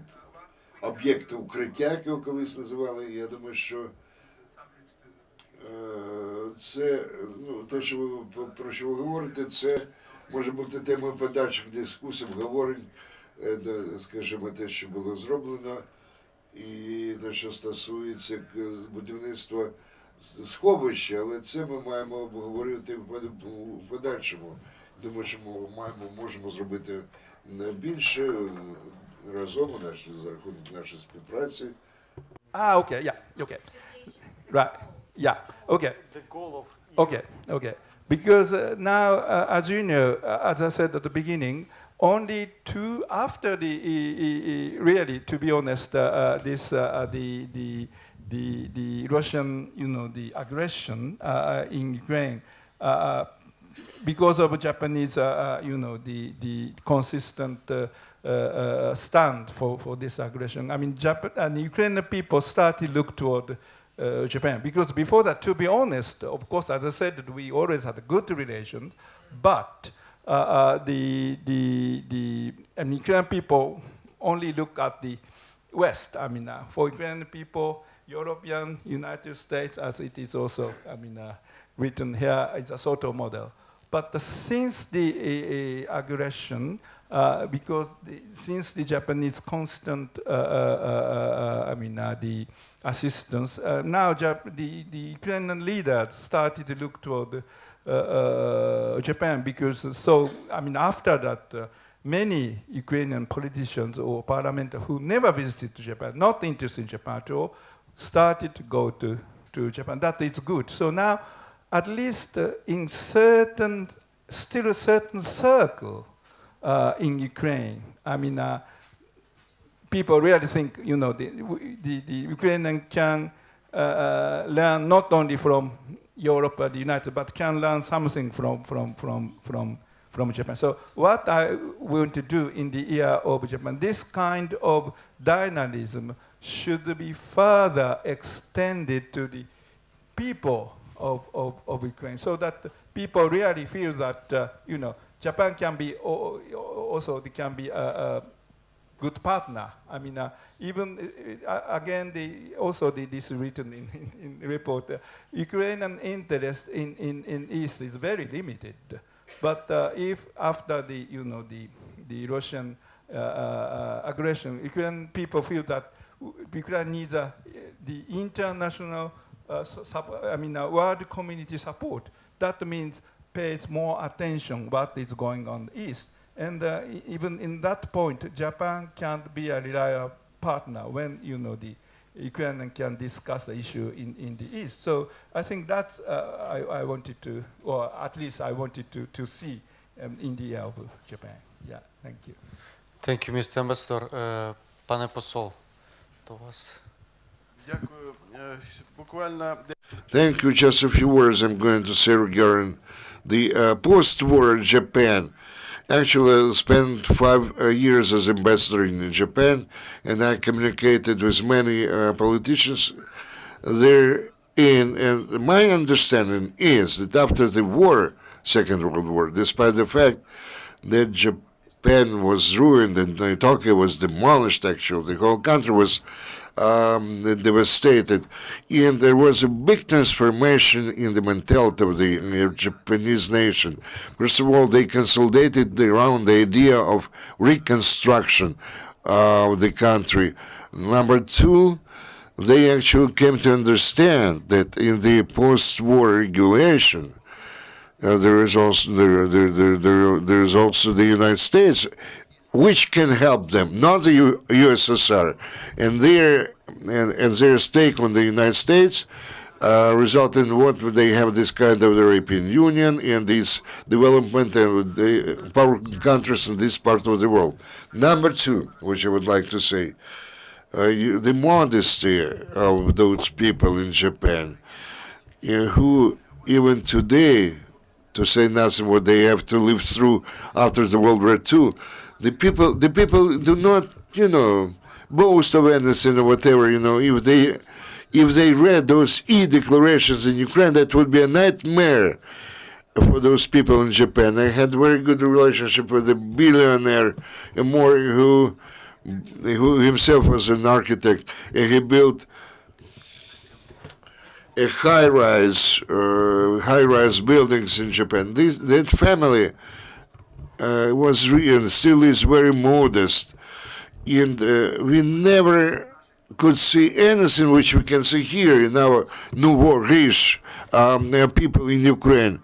об'єкту укриття, як його колись називали. Я думаю, що це, те, що про що ви говорите, це може бути темою подальших дискусій, обговорень, скажімо, те, що було зроблено, і те, що стосується будівництва сховища, але це ми маємо обговорювати в подальшому. Думаю, що ми можемо зробити більше разом за рахунок нашої співпраці. Okay, yeah, okay. Right, yeah, okay. The goal of Okay. Because now, as you know, as I said at the beginning, only after really, to be honest, the Russian, the aggression in Ukraine, because of Japanese, the consistent stand for this aggression. I mean, Ukrainian people started to look toward Japan, because before that, to be honest, of course, as I said, we always had good relations, but the Ukrainian people only look at the West. I mean, for Ukrainian people, European, United States, as it is also, written here, is a sort of model. But since the aggression, since the Japanese constant, the assistance, now the Ukrainian leaders started to look toward Japan, because after that, many Ukrainian politicians or parliamentarians who never visited Japan, not interested in Japan at all, started to go to Japan. That is good. So now, at least in certain circle in Ukraine, people really think, the Ukrainian can learn not only from Europe or the United, but can learn something from Japan. So what I want to do in the year of Japan, this kind of dynamism should be further extended to the people of Ukraine, so that people really feel that, Japan can be also can be a good partner. I mean, even again, this written in report, Ukrainian interest in East is very limited. But if after the Russian aggression, Ukrainian people feel that Ukraine needs the international, world community support. That means pays more attention what is going on East. And even in that point, Japan can't be a reliable partner when the Ukraine can discuss the issue in the East. So I think that's I wanted to, or at least I wanted to see in the area of Japan. Yeah, thank you. Thank you, Mr. Ambassador. Пане посол, до вас. Дякую. Буквально. Thank you. Just a few words I'm going to say regarding the post-war Japan. Actually, I spent 5 years as ambassador in Japan, and I communicated with many politicians there. And my understanding is that after the war, Second World War, despite the fact that Japan was ruined and Tokyo was demolished, actually, the whole country was devastated, and there was a big transformation in the mentality of the Japanese nation. First of all, they consolidated around the idea of reconstruction of the country. Number two, they actually came to understand that in the post-war regulation, there is also the United States, which can help them, not the USSR, and their stake on the United States result in what they have this kind of the European Union and this development of the power countries in this part of the world. Number two, which I would like to say, the modesty of those people in Japan, who even today, to say nothing what they have to live through after the World War II, the people do not, boast of anything or whatever, if they read those e-declarations in Ukraine, that would be a nightmare for those people in Japan. I had very good relationship with a billionaire, who himself was an architect, and he built a high-rise buildings in Japan. That family was and still is very modest, and we never could see anything which we can see here in our nouveau riche people in Ukraine.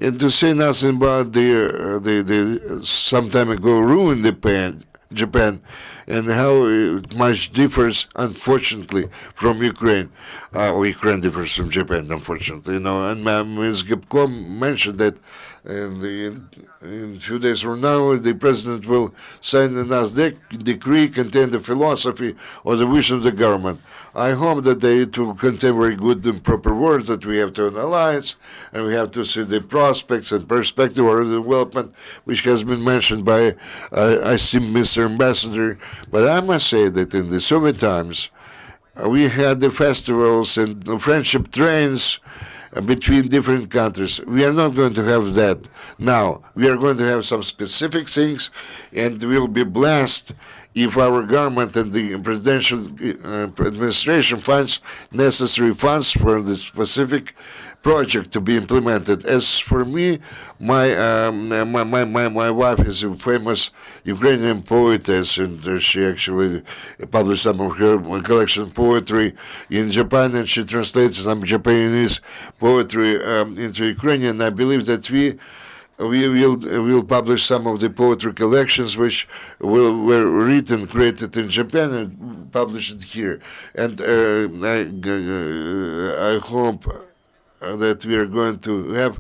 And to say nothing about the some time ago ruined Japan, and how it much differs, unfortunately, from Ukraine. Ukraine differs from Japan, unfortunately. And Ms. Hopko mentioned that in a few days from now, the president will sign another decree containing the philosophy or the vision of the government. I hope that it will contain very good and proper words that we have to analyze, and we have to see the prospects and perspective or the development, which has been mentioned by, I see Mr. Ambassador. But I must say that in the Sumi times, we had the festivals and the friendship trains between different countries. We are not going to have that now. We are going to have some specific things, and we will be blessed if our government and the presidential administration finds necessary funds for the specific project to be implemented. As for me, my wife is a famous Ukrainian poetess, and she actually published some of her collection of poetry in Japan, and she translates some Japanese poetry into Ukrainian. I believe that we will publish some of the poetry collections which were written, created in Japan, and published here. And I hope that we are going to have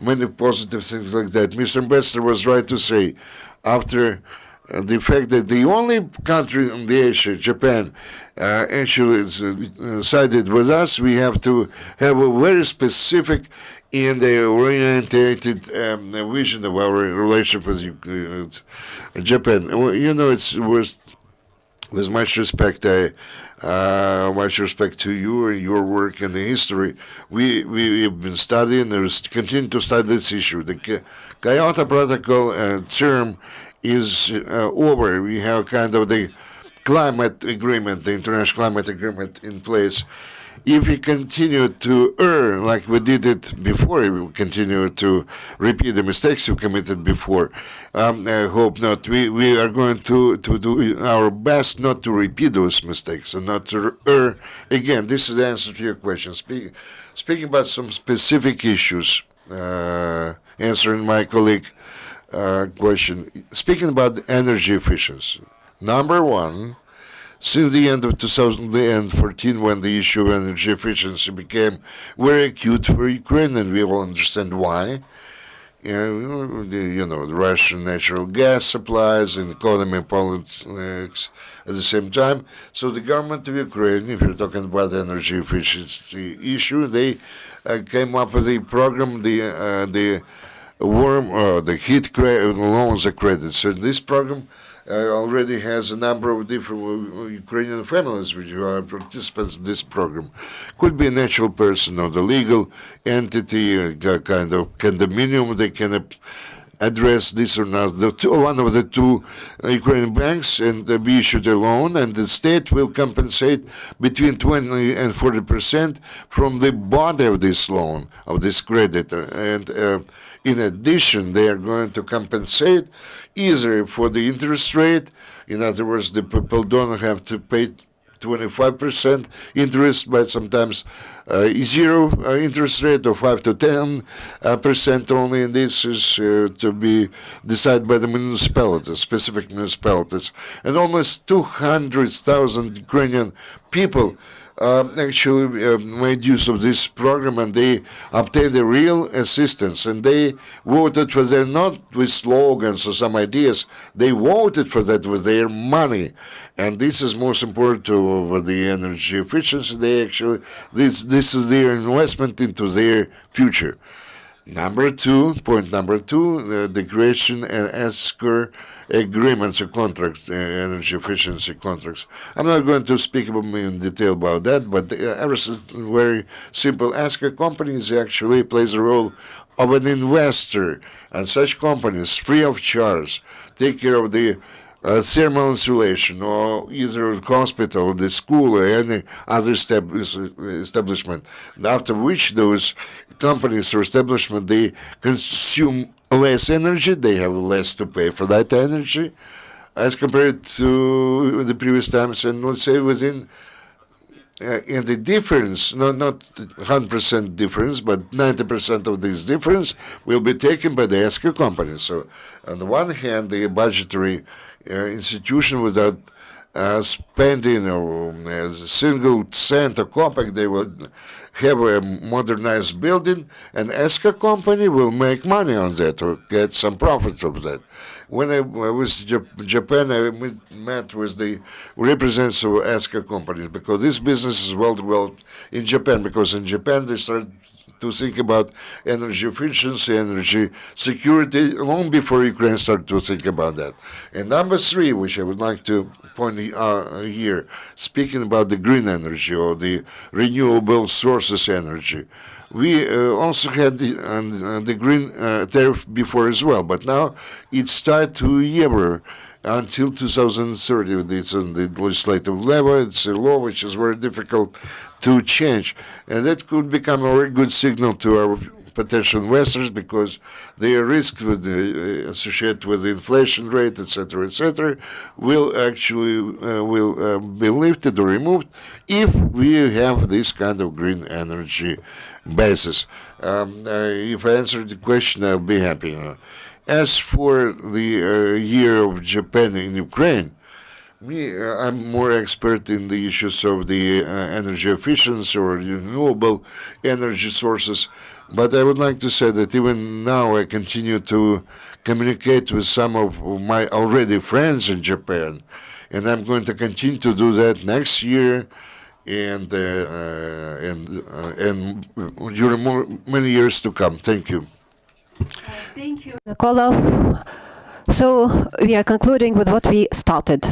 many positive things like that. Mr. Ambassador was right to say, after the fact that the only country in the Asia, Japan, actually sided with us, we have to have a very specific and orientated vision of our relationship with Japan. It was with much respect, much respect to you and your work in the history, we've been studying and continue to study this issue. The Kyoto Protocol term is over. We have kind of the climate agreement, the international climate agreement in place. If we continue to err like we did it before, we will continue to repeat the mistakes we committed before. I hope not. We are going to do our best not to repeat those mistakes and not to err again. This is the answer to your question. Speaking about some specific issues, answering my colleague question. Speaking about energy efficiency, number one, since the end of 2014, when the issue of energy efficiency became very acute for Ukraine, and we all understand why, the Russian natural gas supplies and economy and politics at the same time. So the government of Ukraine, if you're talking about energy efficiency issue, they came up with a program, the heat loans and credits. So this program already has a number of different Ukrainian families which are participants in this program. Could be a natural person or the legal entity, kind of condominium. They can address this or not. One of the two Ukrainian banks and be issued a loan, and the state will compensate between 20 and 40% from the body of this loan, of this credit. And in addition, they are going to compensate either for the interest rate. In other words, the people don't have to pay 25% interest, but sometimes zero interest rate of 5 to 10% only, and this is to be decided by the municipalities, specific municipalities. And almost 200,000 Ukrainian people actually made use of this program, and they obtained a real assistance, and they voted for that not with slogans or some ideas. They voted for that with their money, and this is most important to the energy efficiency. They actually, this is their investment into their future. Point number two, the creation and ESCR agreements or contracts, energy efficiency contracts. I'm not going to speak in detail about that, but everything very simple. ESCR companies actually plays a role of an investor, and such companies, free of charge, take care of the thermal insulation, or either the hospital, the school, or any other establishment. After which those companies or establishment, they consume less energy, they have less to pay for that energy as compared to the previous times, and let's say within and the difference, not 100% difference, but 90% of this difference will be taken by the ESCO companies. So on the one hand, the budgetary institution without spending a single cent or kopeck, they will have a modernized building, and ESCO company will make money on that or get some profit from that. When I was in Japan, I met with the representatives of ESCO companies, because this business is well developed in Japan, because in Japan they started to think about energy efficiency, energy security, long before Ukraine started to think about that. And number three, which I would like to point here, speaking about the green energy or the renewable sources energy. We also had the green tariff before as well, but now it's tied to EUR until 2030. It's on the legislative level. It's a law which is very difficult to change, and that could become a very good signal to our potential investors, because their risk associated with the inflation rate, etc., will actually be lifted or removed if we have this kind of green energy basis. If I answered the question, I'll be happy. As for the year of Japan in Ukraine, I'm more expert in the issues of the energy efficiency or renewable energy sources, but I would like to say that even now I continue to communicate with some of my already friends in Japan, and I'm going to continue to do that next year and during many years to come. Thank you. Thank you, Mykola. So we are concluding with what we started.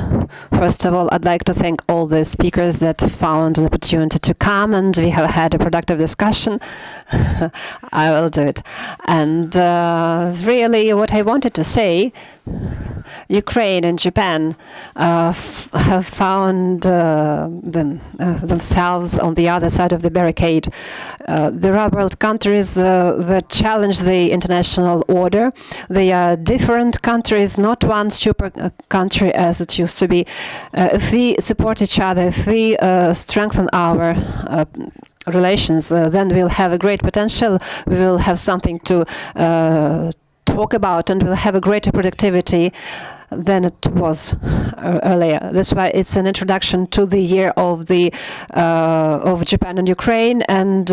First of all, I'd like to thank all the speakers that found an opportunity to come, and we have had a productive discussion. I will do it. And really what I wanted to say, Ukraine and Japan have found themselves on the other side of the barricade. There are world countries that challenge the international order. They are different countries, not one super country as it used to be. If we support each other, if we strengthen our relations, then we'll have a great potential. We will have something to talk about, and we'll have a greater productivity than it was earlier. That's why it's an introduction to the year of the of Japan and Ukraine, and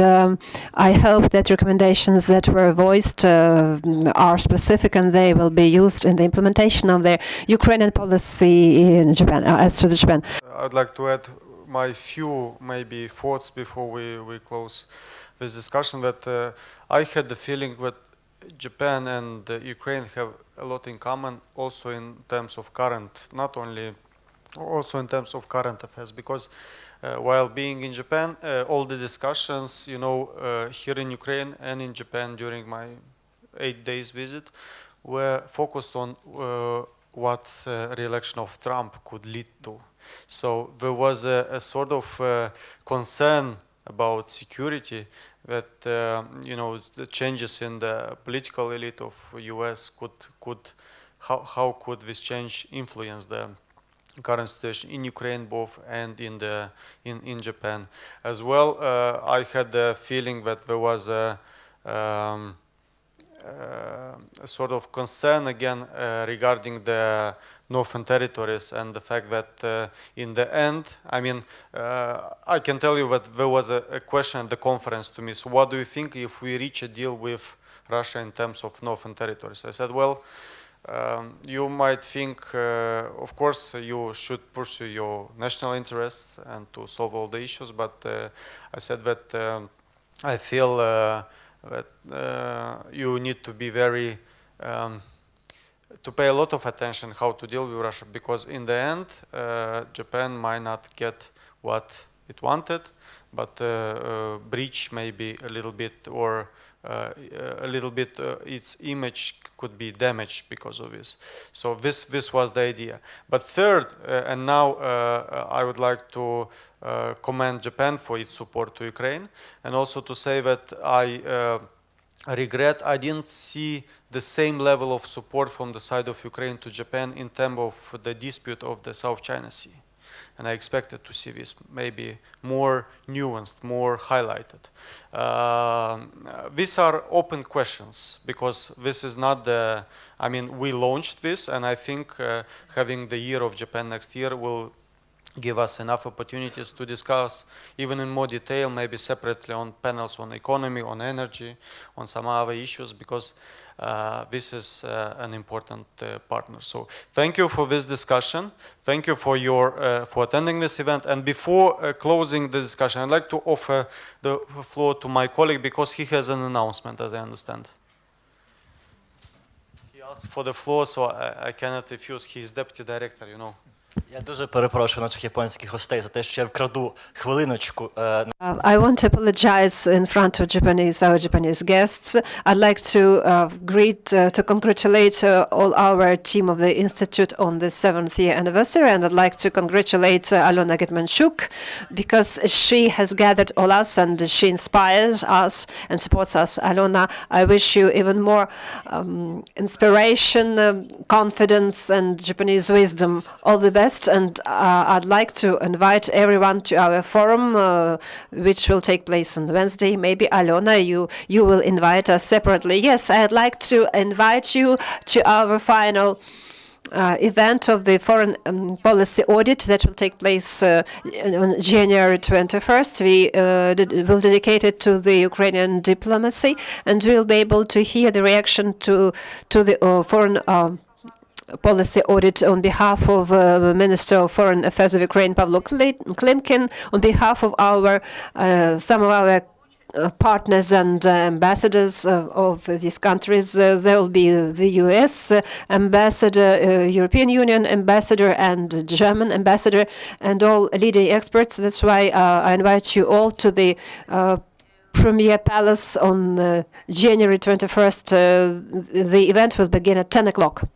I hope that recommendations that were voiced are specific and they will be used in the implementation of the Ukrainian policy in Japan. As to the Japan, I'd like to add my few maybe thoughts before we close this discussion. That I had the feeling that Japan and Ukraine have a lot in common, also in terms of current, not only, also in terms of current affairs, because while being in Japan, all the discussions, you know, here in Ukraine and in Japan during my 8 days visit were focused on what re-election of Trump could lead to. So there was a sort of concern about security, that you know, the changes in the political elite of US how could this change influence the current situation in Ukraine both and in Japan as well. I had the feeling that there was a sort of concern again regarding the northern territories, and the fact that in the end, I mean, I can tell you that there was a question at the conference to me, so what do you think if we reach a deal with Russia in terms of northern territories? I said, well, you might think, of course, you should pursue your national interests and to solve all the issues, but I said that I feel that you need to be very to pay a lot of attention how to deal with Russia, because in the end Japan might not get what it wanted, but breach maybe a little bit, or its image could be damaged because of this. So this was the idea. But third, and now I would like to commend Japan for its support to Ukraine, and also to say that I regret I didn't see the same level of support from the side of Ukraine to Japan in terms of the dispute of the South China Sea. And I expected to see this maybe more nuanced, more highlighted. These are open questions, because this is not the, I mean, we launched this, and I think having the year of Japan next year will give us enough opportunities to discuss even in more detail, maybe separately on panels on economy, on energy, on some other issues, because this is an important partner. So thank you for this discussion. Thank you for your for attending this event. And before closing the discussion, I'd like to offer the floor to my colleague, because he has an announcement, as I understand. He asked for the floor, so I cannot refuse. He's deputy director, you know. Я дуже перепрошую наших японських гостей за те, що я вкраду хвилиночку. I want to apologize in front of our Japanese guests. I'd like to congratulate all our team of the Institute on the 7th year anniversary, and I'd like to congratulate Alona Getmanchuk, because she has gathered all us and she inspires us and supports us. Alona, I wish you even more inspiration, confidence, and Japanese wisdom. All the best, and I'd like to invite everyone to our forum, which will take place on Wednesday. Maybe Alona, you will invite us separately. Yes, I'd like to invite you to our final event of the foreign policy audit that will take place on January 21st. We will dedicate it to the Ukrainian diplomacy, and we'll be able to hear the reaction to the foreign policy audit on behalf of Minister of Foreign Affairs of Ukraine, Pavlo Klimkin, on behalf of some of our partners and ambassadors of these countries. There will be the US ambassador, European Union ambassador, and German ambassador, and all leading experts. That's why I invite you all to the Premier Palace on January 21st. The event will begin at 10 o'clock.